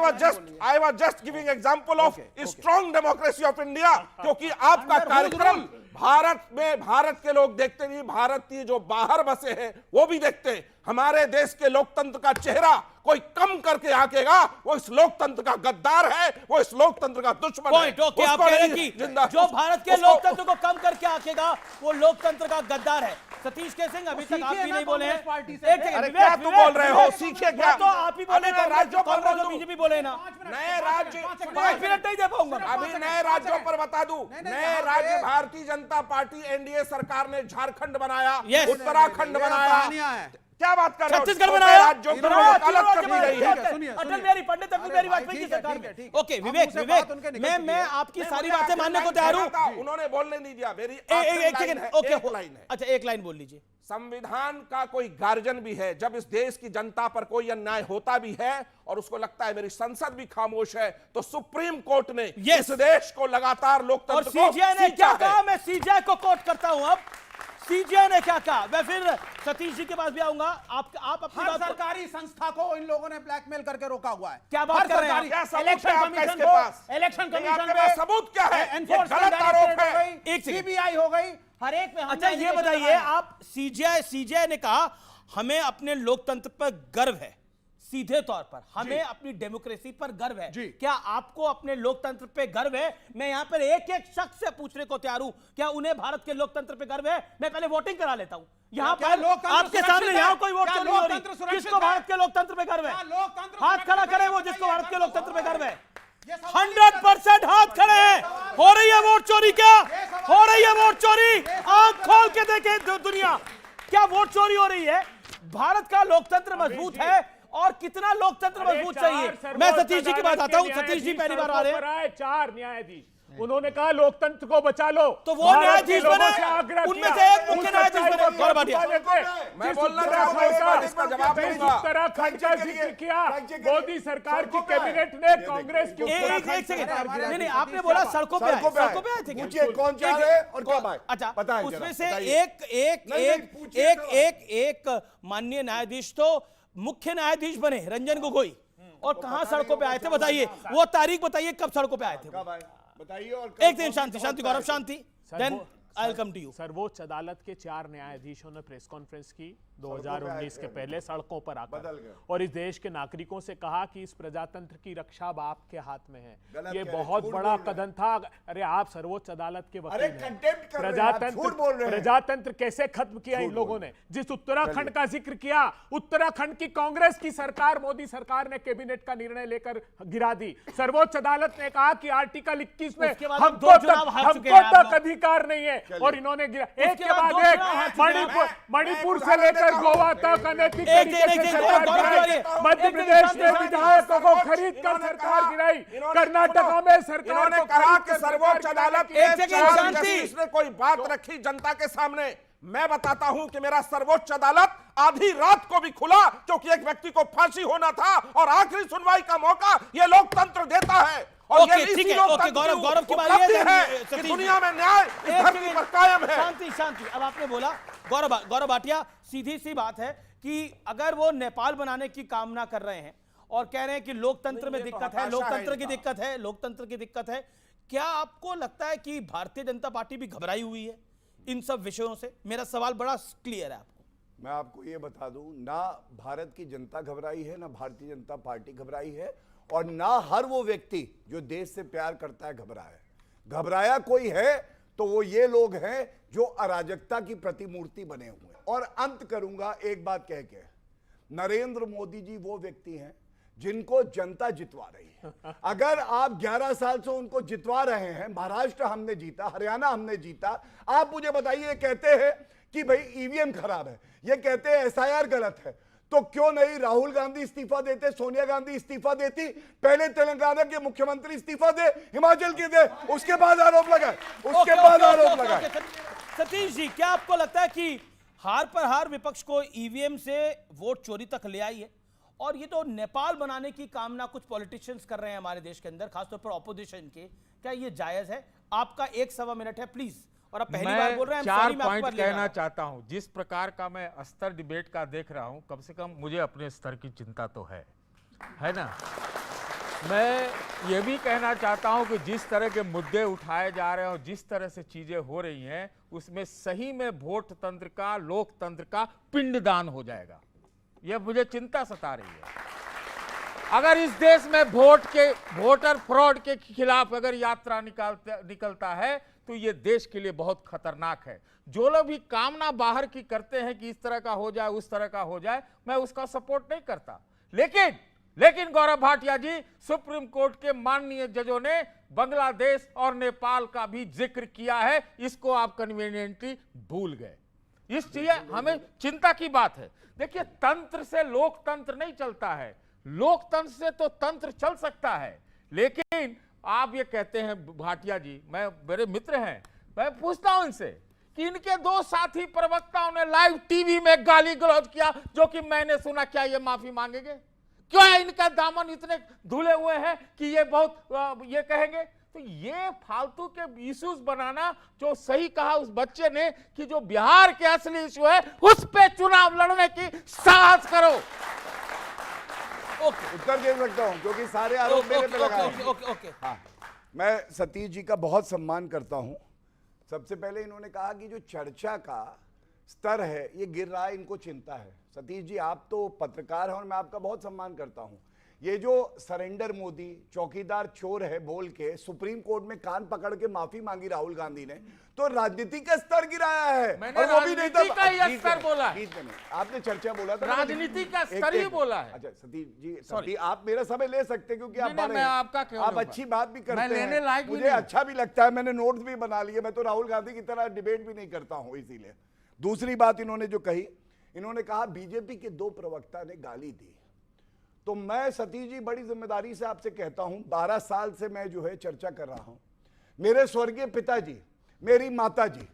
was just giving example of strong democracy of India, क्योंकि आपका कार्यक्रम भारत में भारत के लोग देखते नहीं, भारतीय जो बाहर बसे हैं वो भी देखते हैं। हमारे देश के लोकतंत्र का चेहरा कोई कम करके आकेगा, वो इस लोकतंत्र का गद्दार है, वो इस लोकतंत्र का दुश्मन है। आप कह रहे हैं कि जो भारत के लोकतंत्र को कम करके आकेगा वो लोकतंत्र का गद्दार है। सतीश के सिंह अभी तक आप भी नहीं बोले हैं। अरे क्या तू बोल रहे हो? सीखिए क्या? तो आप ही बोले, राज्यों पर बीजेपी बोले ना, नए राज्य 5 मिनट नहीं दे पाऊंगा। अभी नए राज्यों पर बता दूं, नए राज्य भारतीय जनता पार्टी एनडीए सरकार ने झारखंड बनाया, उत्तराखंड बनाया। क्या बात कर रहे हो? छत्तीसगढ़ बनाया, राज्यों पर वकालत कर दी गई है। अटल बिहारी पंडित अटल बिहारी वाजपेयी की सरकार में। ओके विवेक, मैं आपकी सारी बातें मानने को तैयार हूं। उन्होंने बोलने नहीं दिया। मेरी एक सेकंड, ओके लाइन है। अच्छा एक लाइन बोल लीजिए। संविधान का कोई गार्जियन भी है। जब इस देश की जनता पर कोई अन्याय होता भी है और उसको लगता है मेरी संसद भी खामोश है, तो सुप्रीम कोर्ट ने इस देश को लगातार लोकतंत्र और सीजीआई ने क्या कहा, मैं सीजीआई को कोट करता हूं। अब सीजीआई ने क्या कहा, मैं फिर सतीश जी के पास भी आऊंगा। आप अपनी बात, सरकारी संस्था को इन लोगों ने ब्लैकमेल करके रोका हुआ है। क्या बात कर रहे हैं? इलेक्शन कमीशन पे सबूत क्या है? एनफोर्समेंट आरोप है। एक सीबीआई हो गई, हर एक में। अच्छा ये बताइए, आप सीजीआई ने कहा हमें अपने लोकतंत्र पर गर्व है, सीधे तौर पर हमें अपनी डेमोक्रेसी पर गर्व है। क्या आपको अपने लोकतंत्र पे गर्व है? मैं यहां पर एक एक शख्स से पूछने को तैयार हूं, क्या उन्हें भारत के लोकतंत्र पे गर्व है? मैं पहले वोटिंग करा लेता हूं यहां पर आपके सामने। यहां कोई वोट नहीं हो रही। किसको भारत के लोकतंत्र पे गर्व है? हाथ खड़ा करें वो जिसको भारत के लोकतंत्र पे गर्व है। 100% हाथ खड़े हैं। हो रही है वोट चोरी? क्या हो रही है वोट चोरी? आंख खोल के देखें दुनिया, क्या वोट चोरी हो रही है? भारत का लोकतंत्र मजबूत है और कितना लोकतंत्र मजबूत चाहिए। मैं सतीश जी की बात आता हूं। सतीश जी पहली बार आ रहे हैं। 4 न्यायाधीश, उन्होंने कहा लोकतंत्र को बचा लो, तो वो न्यायाधीश बने, उनमें से एक मुख्य न्यायाधीश बने। गौरव भाटिया, मैं बोलना चाहता हूं, इसका जवाब दूंगा। उत्तराखंड का जिक्र किया मोदी सरकार की कैबिनेट ने, कांग्रेस की एक सेकंड, नहीं आपने बोला सड़कों पे आए थे। पूछिए कौन चाह रहे और कब आए? अच्छा, बताएं उसमें जरा, से एक माननीय न्यायाधीश तो मुख्य न्यायाधीश बने रंजन गोगोई, और कहां सड़कों पे आए थे बताइए? वो तारीख बताइए कब सड़कों पे आए थे? बताइए। और एक दिन Shanti Gaurav, Shanti, then I will come to you. सर्वोच्च अदालत के 4 न्यायाधीशों ने प्रेस कॉन्फ्रेंस की 2019 के पहले सड़कों पर आकर, और इस देश के नागरिकों से कहा कि इस प्रजातंत्र की रक्षा अब आपके हाथ में है। ये बहुत बड़ा कदम था। अरे आप सर्वोच्च अदालत के वकील हैं। प्रजातंत्र कैसे खत्म किया इन लोगों ने? जिस उत्तराखंड का जिक्र किया, उत्तराखंड की कांग्रेस की सरकार, मोदी सरकार ने कैबिनेट का निर्णय लेकर गिरा दी। सर्वोच्च अदालत ने कहा कि आर्टिकल 21 में हमको तक अधिकार नहीं है, और इन्होंने गिरा। एक के बाद एक, मणिपुर से लेकर गोवा तक अनैतिक तरीके से सरकार गिराई। मध्य प्रदेश में विधायकों को खरीद कर सरकार गिराई। कर्नाटका में सरकार ने कहा कि सर्वोच्च अदालत ने कोई बात रखी जनता के सामने। मैं बताता हूं कि मेरा सर्वोच्च अदालत आधी रात को भी खुला, क्योंकि एक व्यक्ति को फांसी होना था और आखिरी सुनवाई का मौका ये लोकतंत्र देता है। और ये ठीक है, गौरव की बारी है कि दुनिया में न्याय इस धरती पर कायम है। शांति। अब आपने बोला गौरव भाटिया, सीधी सी बात है कि अगर वो नेपाल बनाने की कामना कर रहे हैं और कह रहे हैं कि लोकतंत्र में दिक्कत है, लोकतंत्र की दिक्कत है, क्या आपको लगता है कि भारतीय जनता पार्टी भी घबराई हुई है इन सब विषयों से? मेरा सवाल बड़ा क्लियर है आपको। मैं आपको ये बता दूं, ना भारत की जनता घबराई है, ना भारतीय जनता पार्टी घबराई है, और ना हर वो व्यक्ति जो देश से प्यार करता है घबराया कोई है तो वो ये लोग हैं जो अराजकता की प्रतिमूर्ति बने हुए हैं। और अंत करूंगा एक बात कह के, नरेंद्र मोदी जी वो व्यक्ति हैं जिनको जनता जितवा रही है। अगर आप 11 साल से उनको जितवा रहे हैं, महाराष्ट्र हमने जीता, हरियाणा हमने जीता, आप मुझे बताइए, कहते हैं कि भाई ईवीएम खराब है, ये कहते हैं एसआईआर गलत है, तो क्यों नहीं राहुल गांधी इस्तीफा देते, सोनिया गांधी इस्तीफा देती? पहले तेलंगाना के मुख्यमंत्री इस्तीफा दे, हिमाचल की दे, उसके बाद आरोप लगाए। सतीश जी, क्या आपको लगता है कि हार पर हार विपक्ष को ईवीएम से वोट चोरी तक ले आई है? और ये तो नेपाल बनाने की कामना कुछ पॉलिटिशियंस कर रहे हैं हमारे देश के अंदर, खासतौर पर ऑपोजिशन के, क्या ये जायज है? आपका 1-1.25 मिनट है प्लीज। और आप पहली बार बोल रहे हैं, 4 पॉइंट कहना चाहता हूं। जिस प्रकार का मैं स्तर डिबेट का देख रहा हूं, कम से कम मुझे अपने स्तर की चिंता तो है ना। मैं ये भी कहना चाहता हूं कि जिस तरह के मुद्दे उठाए जा रहे हैं और जिस तरह से चीजें हो रही हैं, उसमें सही में वोट तंत्र का, लोकतंत्र का पिंडदान हो जाएगा। यह मुझे चिंता सता रही है। अगर इस देश में वोटर फ्रॉड के खिलाफ अगर यात्रा निकलता है तो ये देश के लिए बहुत खतरनाक है। जो लोग भी कामना बाहर की करते हैं कि इस तरह का हो जाए, उस तरह का हो जाए, मैं उसका सपोर्ट नहीं करता। लेकिन गौरव भाटिया जी, सुप्रीम कोर्ट के माननीय जजों ने बांग्लादेश और नेपाल का भी जिक्र किया है, इसको आप कन्वीनियंटली भूल गए। इस चीज हमें चिंता की बात है। देखिए, तंत्र से लोकतंत्र नहीं चलता है, लोकतंत्र से तो तंत्र चल सकता है। लेकिन आप ये कहते हैं भाटिया जी, मेरे मित्र हैं, मैं पूछता हूं इनसे कि इनके 2 साथी प्रवक्ताओं ने लाइव टीवी में गाली गलौज किया, जो कि मैंने सुना, क्या ये माफी मांगेंगे? क्यों है इनका दामन इतने धुले हुए हैं कि ये बहुत ये कहेंगे? तो ये फालतू के इश्यूज बनाना, जो सही कहा उस बच्चे ने कि जो बिहार के असली इश्यू है उस पे चुनाव लड़ने की साहस करो। उत्तर दे सकता हूं क्योंकि सारे आरोप मेरे पे लगाए हैं। हाँ, मैं सतीश जी का बहुत सम्मान करता हूं। सबसे पहले इन्होंने कहा कि जो चर्चा का स्तर है ये गिर रहा है, इनको चिंता है। सतीश जी, आप तो पत्रकार हैं और मैं आपका बहुत सम्मान करता हूं। ये जो सरेंडर मोदी, चौकीदार चोर है बोल के सुप्रीम कोर्ट में कान पकड़ के माफी मांगी राहुल गांधी ने, तो राजनीति का स्तर गिराया है। मैंने और वो भी नहीं राजनीति का ही स्तर बोला है। आपने चर्चा बोला था, राजनीति का स्तर ही बोला है। अच्छा सतीश जी, आप मेरा समय ले सकते हैं क्योंकि आप बड़े मैं हैं। आपका क्यों आप लूंगा? अच्छी बात भी मैं करते लेने लायक हैं, भी मुझे नहीं। अच्छा भी लगता है, मैंने नोट्स भी बना लिए। मैं तो राहुल गांधी की तरह डिबेट भी नहीं करता हूं इसीलिए। दूसरी बात इन्होंने जो कही, इन्होंने कहा बीजेपी के 2 प्रवक्ता ने गाली दी। तो मैं सतीश जी बड़ी जिम्मेदारी से आपसे कहता हूं, 12 साल से मैं जो है चर्चा कर रहा हूं। मेरे स्वर्गीय पिताजी, मेरी माताजी,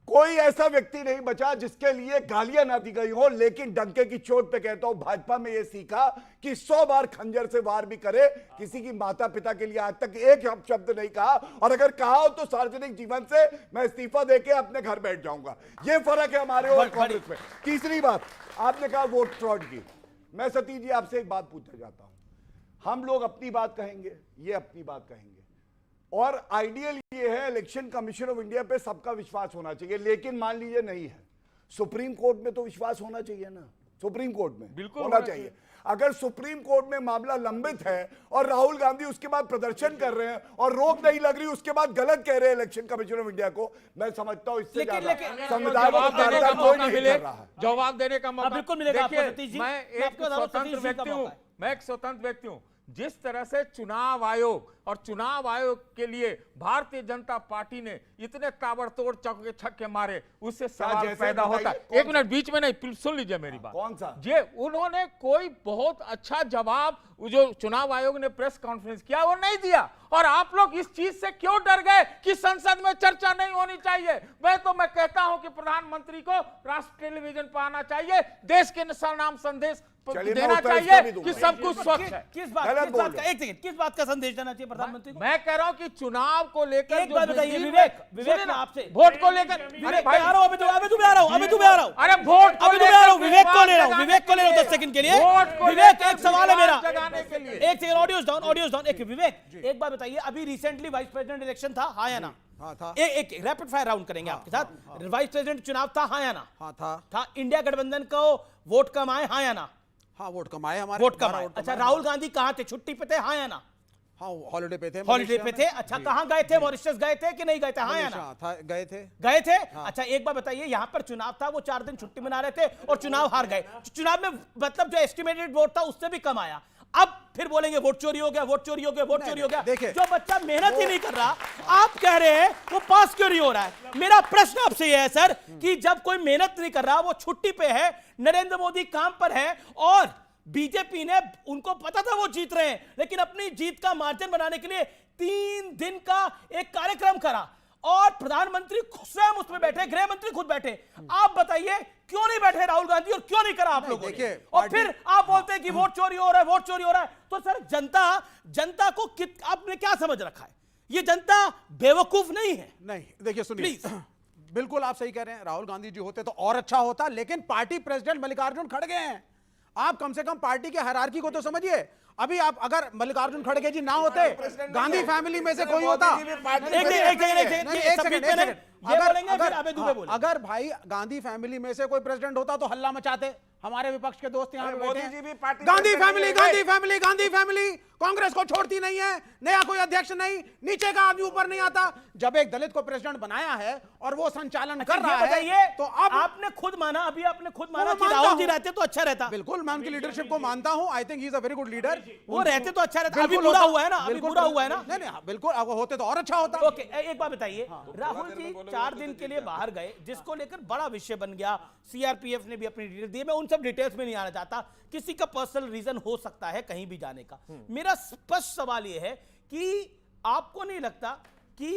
कोई ऐसा व्यक्ति नहीं बचा जिसके लिए गालियां ना दी गई हो। लेकिन डंके की चोट पे कहता हूं, भाजपा में यह सीखा कि 100 बार खंजर से वार भी करे, किसी की माता पिता के लिए आज तक एक शब्द नहीं कहा। और अगर कहा हो तो सार्वजनिक जीवन से मैं इस्तीफा देके अपने घर बैठ जाऊंगा। यह फर्क है हमारे और कांग्रेस में। तीसरी बात, आपने कहा वोट फ्रॉड की। मैं सतीश जी आपसे एक बात पूछना चाहता हूं। हम लोग अपनी बात कहेंगे, ये अपनी बात कहेंगे, और आइडियल ये है इलेक्शन कमीशन ऑफ इंडिया पे सबका विश्वास होना चाहिए। लेकिन मान लीजिए नहीं है, सुप्रीम कोर्ट में तो विश्वास होना चाहिए ना। सुप्रीम कोर्ट में बिल्कुल होना चाहिए। अगर सुप्रीम कोर्ट में मामला लंबित है और राहुल गांधी उसके बाद प्रदर्शन कर रहे हैं और रोक नहीं लग रही, उसके बाद गलत कह रहे हैं इलेक्शन कमीशन ऑफ इंडिया को, मैं समझता हूं इससे ज्यादा संविधान जवाब देने का कोई मौका नहीं मिले, कर रहा है। जवाब देने का मौका बिल्कुल मिलेगा आपको देखिए, सतीश जी। मैं मैं एक आपको बता रहा हूं, स्वतंत्र सतीश जी का व्यक्ति हूं। मौका है। मैं एक स्वतंत्र व्यक्ति हूं। जिस तरह से चुनाव आयोग और चुनाव आयोग के लिए भारतीय जनता पार्टी ने इतने ताबड़तोड़ चौके छक्के मारे, उससे सवाल जैसे पैदा होता है। बताइए, एक मिनट बीच में नहीं, सुन लीजिए मेरी बात। कौन सा? जे उन्होंने कोई बहुत अच्छा जवाब जो चुनाव आयोग ने प्रेस कॉन्फ्रेंस किया वो नहीं दिया। और आप लोग इस चीज से क्यों डर गए कि संसद में चर्चा नहीं होनी चाहिए? मैं कहता हूं कि प्रधानमंत्री को राष्ट्रीय टेलीविजन पर आना चाहिए, देश के नाम संदेश देना चाहिए कि सब कुछ स्वच्छ है। किस बात का, एक सेकंड, किस बात का संदेश देना चाहिए प्रधानमंत्री को? मैं कह रहा हूं कि चुनाव को लेकर एक बात बताइए विवेक, मैं आपसे वोट को लेकर, अरे भाई आ रहा हूं, अभी तुम्हें आ रहा हूं, अरे वोट को ले रहा हूं, विवेक को ले रहा हूं 10 सेकंड के लिए। विवेक, एक सवाल है मेरा, एक सेकंड, ऑडियोज डाउन। एक विवेक, एक बात बताइए, अभी रिसेंटली वाइस प्रेसिडेंट इलेक्शन था, हाँ या ना? था। एक रैपिड फायर राउंड करेंगे आपके साथ। वाइस प्रेसिडेंट चुनाव था, हाँ या ना? हाँ था। इंडिया गठबंधन को वोट कम आए, हाँ या ना? हाँ, वोट कमाए हमारे, वोट कम आए। अच्छा, राहुल गांधी कहां थे? छुट्टी पे थे, हाँ या ना? हाँ, हॉलिडे पे थे। हॉलिडे पे थे। अच्छा, कहां गए थे? मॉरिशस गए थे कि नहीं गए थे, हाँ या ना? गए थे। अच्छा, एक बार बताइए, यहां पर चुनाव था, वो 4 दिन छुट्टी मना रहे थे और चुनाव हार गए। चुनाव में मतलब जो एस्टिमेटेड वोट था उससे भी कम आया। अब फिर बोलेंगे वोट चोरी हो गया, वोट चोरी हो गया, वोट चोरी हो गया। देखिए, जो बच्चा मेहनत ही नहीं कर रहा, आप कह रहे हैं वो पास क्यों नहीं हो रहा है? मेरा प्रश्न आपसे यह है सर कि जब कोई मेहनत नहीं कर रहा, वो छुट्टी पे है, नरेंद्र मोदी काम पर है और बीजेपी ने, उनको पता था वो जीत रहे हैं, लेकिन अपनी जीत का मार्जिन बनाने के लिए 3 दिन का एक कार्यक्रम करा और प्रधानमंत्री स्वयं उसमें बैठे, गृह मंत्री खुद बैठे। आप बताइए क्यों नहीं बैठे राहुल गांधी और क्यों नहीं करा आप लोगों ने? और फिर आप बोलते हैं कि वोट चोरी हो रहा है, वोट चोरी हो रहा है। तो सर जनता को आपने क्या समझ रखा है? ये जनता बेवकूफ नहीं है। नहीं, देखिए सुनिए, बिल्कुल आप सही कह रहे हैं। राहुल गांधी जी होते तो और अच्छा होता, लेकिन पार्टी प्रेसिडेंट मल्लिकार्जुन खड़गे हैं। आप कम से कम पार्टी के हायरार्की को तो समझिए। अभी आप अगर मल्लिकार्जुन खड़गे जी ना होते, गांधी फैमिली में से कोई होता, अगर भाई गांधी फैमिली में से कोई प्रेसिडेंट होता तो हल्ला मचाते। हमारे विपक्ष के दोस्त यहाँ पे बैठे हैं, Gandhi family, Gandhi family, Gandhi family Congress को छोड़ती नहीं है, नया कोई अध्यक्ष नहीं, नीचे का आदमी ऊपर नहीं आता। जब एक दलित को प्रेसिडेंट बनाया है और वो संचालन कर रहा है, तो अब आपने खुद माना, अभी आपने खुद माना कि राहुल जी रहते तो अच्छा रहता। बिल्कुल, मैं उनकी लीडरशिप को मानता हूं। I think he is a very good leader. वो रहते तो अच्छा रहता। अभी बुरा हुआ है ना, अभी बुरा हुआ है ना। नहीं, बिल्कुल, अब होते तो और अच्छा होता। ओके, एक बात बताइए, राहुल जी 4 दिन के लिए बाहर गए, जिसको लेकर बड़ा विषय बन गया। सीआरपीएफ ने भी अपनी डिटेल दी। मैं उन सब डिटेल्स में नहीं आना चाहता, किसी का पर्सनल रीजन हो सकता है कहीं भी जाने का। मेरा स्पष्ट सवाल यह है कि आपको नहीं लगता कि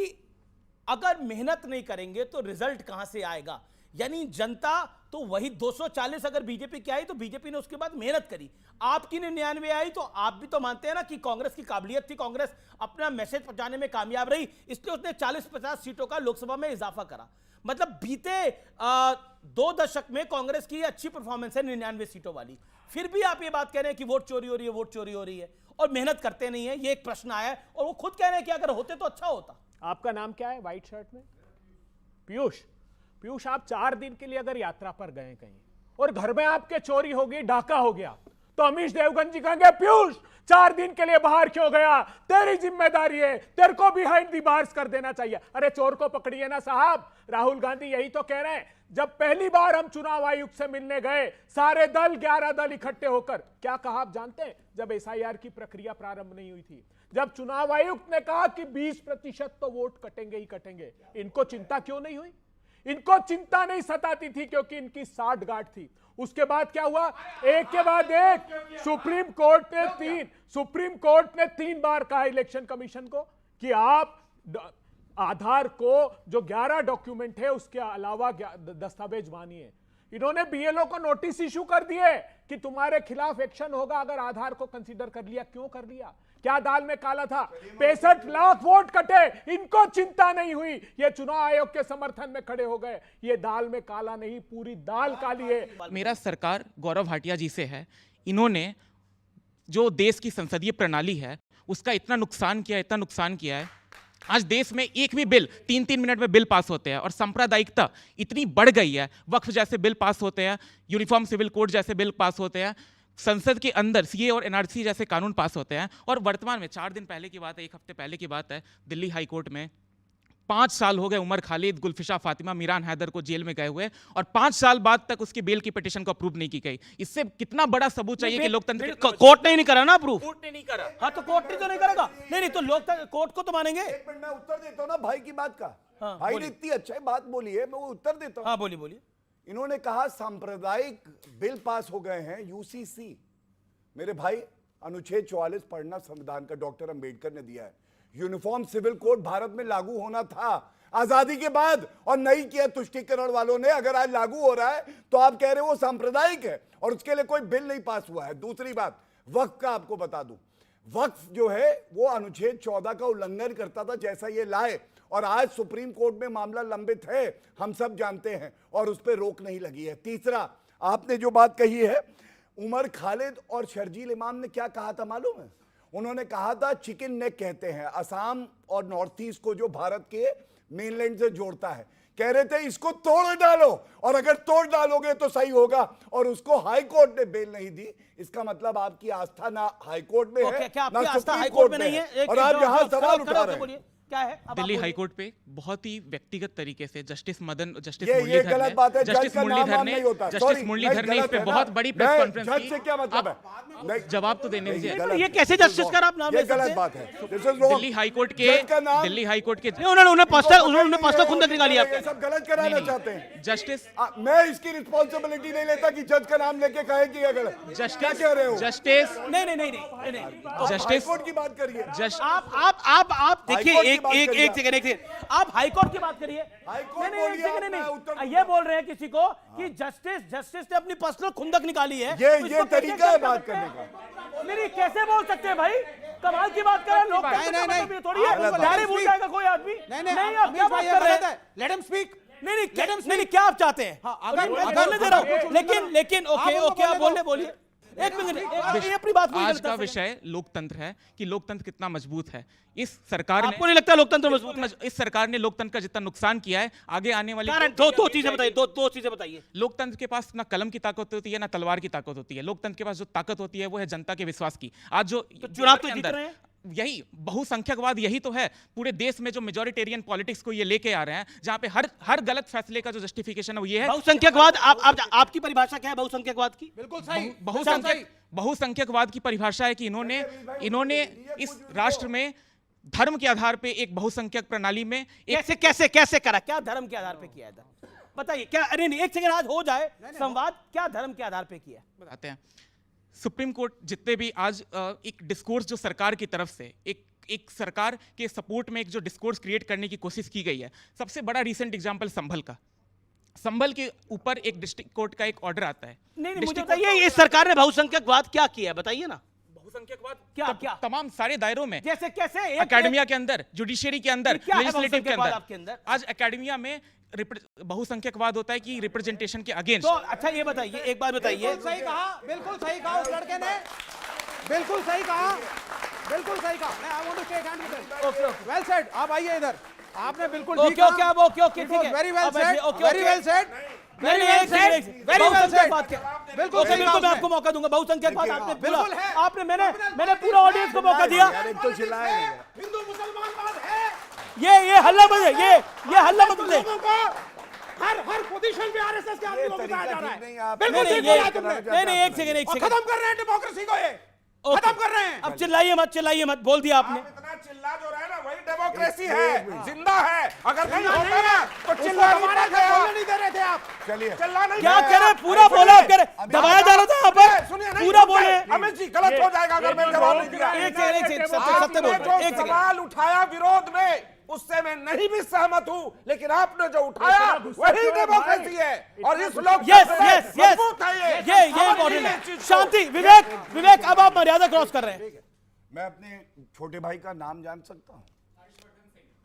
अगर मेहनत नहीं करेंगे तो रिजल्ट कहां से आएगा? यानी जनता तो वही 240 अगर बीजेपी की आई तो बीजेपी ने उसके बाद मेहनत करी, आपकी 99 आई, तो आप भी तो मानते हैं ना कि कांग्रेस की काबिलियत थी, कांग्रेस अपना मैसेज पहुंचाने में कामयाब रही, इसलिए उसने 40-50 सीटों का लोकसभा में इजाफा करा। मतलब बीते 2 दशक में कांग्रेस की अच्छी परफॉर्मेंस है 99 सीटों वाली। फिर भी आप ये बात कह रहे हैं कि वोट चोरी हो रही है, वोट चोरी हो रही है, और मेहनत करते नहीं है। ये एक प्रश्न आया है और वो खुद कह रहे हैं कि अगर होते तो अच्छा होता। आपका नाम क्या है व्हाइट शर्ट में? पीयूष, पीयूष, आप 4 दिन के लिए अगर यात्रा पर गए कहीं और घर में आपके चोरी हो गई, डाका हो गया, तो अमीश देवगन जी कहेंगे पीयूष 4 दिन के लिए बाहर क्यों गया, तेरी जिम्मेदारी है, तेरे को बिहाइंड दी बार्स कर देना चाहिए। अरे चोर को पकड़िए ना साहब। राहुल गांधी यही तो कह रहे हैं। जब पहली बार हम चुनाव आयुक्त से मिलने गए, सारे दल 11 दल इकट्ठे होकर क्या कहा आप जानते हैं? जब एसआईआर की प्रक्रिया प्रारंभ नहीं हुई थी, जब चुनाव आयुक्त ने कहा कि 20% तो वोट कटेंगे ही कटेंगे, इनको चिंता क्यों नहीं हुई? इनको चिंता नहीं सताती थी क्योंकि इनकी साठगांठ थी। उसके बाद क्या हुआ? एक के बाद एक सुप्रीम कोर्ट ने 3 बार कहा इलेक्शन कमीशन को कि आप आधार को जो 11 डॉक्यूमेंट है उसके अलावा दस्तावेज मानिए। इन्होंने बीएलओ को नोटिस इशू कर दिए कि तुम्हारे खिलाफ एक्शन होगा अगर आधार को कंसीडर कर लिया। क्यों कर लिया? क्या दाल में काला था? 65 लाख वोट कटे, इनको चिंता नहीं हुई। ये चुनाव आयोग के समर्थन में खड़े हो गए। ये दाल में काला नहीं, पूरी दाल काली है। मेरा सरकार गौरव भाटिया जी से है। इन्होंने जो देश की संसदीय प्रणाली है उसका इतना नुकसान किया है। आज देश में एक भी बिल 3-3 मिनट में बिल पास होते हैं और सांप्रदायिकता इतनी बढ़ गई है। वक्फ जैसे बिल पास होते हैं, यूनिफॉर्म सिविल कोड जैसे बिल पास होते हैं, संसद के अंदर सीए और एनआरसी जैसे कानून पास होते हैं। और वर्तमान में 4 दिन पहले की बात है, 1 हफ्ते पहले की बात है, दिल्ली हाईकोर्ट में 5 साल हो गए उमर खालिद, गुलफिशा फातिमा, मीरान हैदर को जेल में गए हुए और 5 साल बाद तक उसकी बेल की पिटीशन को अप्रूव नहीं की गई। इससे कितना बड़ा सबूत चाहिए कि लोकतंत्र कोर्ट ने नहीं करा ना अप्रूव। कोर्ट ने नहीं करा। हाँ तो कोर्ट ने तो नहीं करेगा। नहीं तो लोकतंत्र कोर्ट को तो मानेंगे। एक मिनट मैं उत्तर देता हूँ ना भाई की बात का। हाँ, भाई ने इतनी अच्छी बात बोली है, मैं वो उत्तर देता हूँ। हाँ बोलिए। इन्होंने कहा सांप्रदायिक बिल पास हो गए हैं यूसीसी। मेरे भाई, अनुच्छेद 44 पढ़ना संविधान का, डॉक्टर अंबेडकर ने दिया है। यूनिफॉर्म सिविल कोड भारत में लागू होना था आजादी के बाद और नहीं किया तुष्टीकरण वालों ने। अगर आज लागू हो रहा है तो आप कह रहे हो वो सांप्रदायिक है और उसके लिए कोई बिल नहीं पास हुआ है। दूसरी बात, वक्फ का आपको बता दूं, वक्फ जो है वो अनुच्छेद 14 का उल्लंघन करता था जैसा ये लाए, और आज सुप्रीम कोर्ट में मामला लंबित है, हम सब जानते हैं, और उस पर रोक नहीं लगी है। तीसरा, आपने जो बात कही है, उमर खालिद और शर्जील इमाम ने क्या कहा था मालूम है? उन्होंने कहा था चिकन नेक कहते हैं असम और नॉर्थ ईस्ट को जो भारत के मेनलैंड से जोड़ता है। कह रहे थे इसको तोड़ डालो और अगर तोड़ डालोगे तो सही होगा, और उसको हाई कोर्ट ने बेल नहीं दी। इसका मतलब आपकी आस्था ना हाई कोर्ट में है, क्या आपकी ना आस्था सुप्रीम हाई कोर्ट कोर्ट में नहीं है? और आप यहाँ सवाल उठा रहे हैं। क्या है? दिल्ली हाईकोर्ट पे बहुत ही व्यक्तिगत तरीके से जस्टिस ये गलत बात है। जज का नाम नहीं होता। जस्टिस मुरलीधर ने इस पे बहुत बड़ी प्रेस कॉन्फ्रेंस जज से क्या मतलब है? जवाब तो देने दीजिए। ये कैसे जस्टिस का आप नाम ले सकते हैं? गलत बात है। दिल्ली हाईकोर्ट के उन्होंने पर्सनल खुंदक निकाली ये सब गलत कराना चाहते हैं। जस्टिस मैं इसकी रिस्पॉन्सिबिलिटी नहीं लेता कि जज का नाम लेके कहे कि ये गलत। क्या कह रहे हो? जस्टिस नहीं जस्टिस कोर्ट की बात करिए। आप देखिए, एक सेकंड आप हाईकोर्ट की बात करिए। नहीं, ये बोल रहे हैं किसी को कि जस्टिस ने अपनी पर्सनल खुंदक निकाली है। ये तरीका है बात करने का। नहीं, कैसे बोल सकते हैं भाई? कमाल की बात कर रहे हैं लोग। नहीं, थोड़ी है, भूल जाएगा कोई आदमी। नहीं, आप क्या बात कर रहे हैं? Let him speak. नहीं, क्या आप चाहते हैं? बोलने दे रहा हूं, लेकिन ओके आप बोलिए। एक मिनट, अपनी बात आज का विषय लोकतंत्र है कि लोकतंत्र कितना मजबूत है। इस सरकार आपको नहीं लगता लोकतंत्र मजबूत है? इस सरकार ने लोकतंत्र का जितना नुकसान किया है, आगे आने वाली दो चीजें बताइए। दो चीजें बताइए। लोकतंत्र के पास ना कलम की ताकत होती है ना तलवार की ताकत होती है। लोकतंत्र के पास जो ताकत होती है वो है जनता के विश्वास की। आज जो चुनाव तो जीत रहे हैं, यही बहुसंख्यकवाद, यही तो है पूरे देश में जो मेजॉरिटेरियन पॉलिटिक्स को ये लेके आ रहे हैं, जहां पे हर गलत फैसले का जो जस्टिफिकेशन है वो ये है। बहुसंख्यकवाद, आपकी परिभाषा क्या है बहुसंख्यकवाद की? बिल्कुल सही। बहुसंख्यकवाद की परिभाषा है कि इन्होंने इस राष्ट्र में धर्म के आधार पे एक बहुसंख्यक प्रणाली में कैसे करा? क्या धर्म के आधार पे किया है? बताइए क्या? अरे नहीं, एक सेकंड आज हो जाए संवाद। क्या धर्म के आधार पे किया? बताते हैं। सुप्रीम कोर्ट जितने भी आज एक डिस्कोर्स जो सरकार की तरफ से एक सरकार के सपोर्ट में एक जो डिस्कोर्स क्रिएट करने की कोशिश की गई है, सबसे बड़ा रीसेंट एग्जांपल संभल के ऊपर एक डिस्ट्रिक्ट कोर्ट का एक ऑर्डर आता है। नहीं, मुझे बताइए इस सरकार ने बहुसंख्यकवाद क्या किया? बताइए ना। बहुसंख्यकवाद क्या तमाम सारे दायरों में, जैसे कैसे? एकेडमिया के अंदर, जुडिशियरी के अंदर, लेजिस्लेटिव के अंदर। आज एकेडमिया में बहुसंख्यकवाद होता है कि रिप्रेजेंटेशन के अगेंस्ट। तो अच्छा ये बताइए, एक बात बताइए। बिल्कुल सही कहा उस लड़के ने। बिल्कुल सही कहा। I want to take hand with him. Well said. आप आइए इधर। आपने बिल्कुल ओके ठीक कहा। ओके अब ओके ओके It ठीक was है very well अब बैठिए, said, okay very okay well said, नहीं very नहीं well एक said, सेकंड very well बहुसंख्यक said। बात के बिल्कुल ओके सही कहा बिल्कुल मैं उसने। आपको मौका दूंगा बहुसंख्यक बात आपने बोला बिल्कुल है। आपने मैंने पूरा ऑडियंस को मौका दिया हिंदू मुसलमान बात है। ये हल्ला मत ये हल्ला मत दे लोगों को हर पोजीशन पे आरएसएस के आदमी को बिताया जा रहा है। बिल्कुल नहीं ठीक बोला तुमने। नहीं एक सेकंड और खत्म कर रहे हैं डेमोक्रेसी को, ये खत्म कर रहे हैं। अब चिल्लाइए मत बोल दिया आपने इतना चिल्ला जो रहा है ना वही डेमोक्रेसी है, जिंदा है। अगर नहीं नहीं होता ना तो उसको चिल्ला हमारे नहीं साथ बोलने नहीं दे रहे थे आप। चलिए चिल्ला नहीं क्या है। करे पूरा बोला आप करे दबाया जा रहा था यहाँ पर सुनिए नहीं पूरा बोलते। बोले अमित जी गलत हो जाएगा अगर मैं जवाब नहीं दिया। एक सेकंड सत्य आपने बोल जो एक सेकंड सवाल उठाया विरोध में उससे मैं नहीं भी सहमत हूं, लेकिन आपने जो उठाया वही डेमोक्रेसी है और इस लोग यस ये इम्पोर्टेंट है शांति विवेक अब आप मर्यादा क्रॉस कर रहे हैं मैं अपने छोटे भाई का नाम जान सकता हूँ?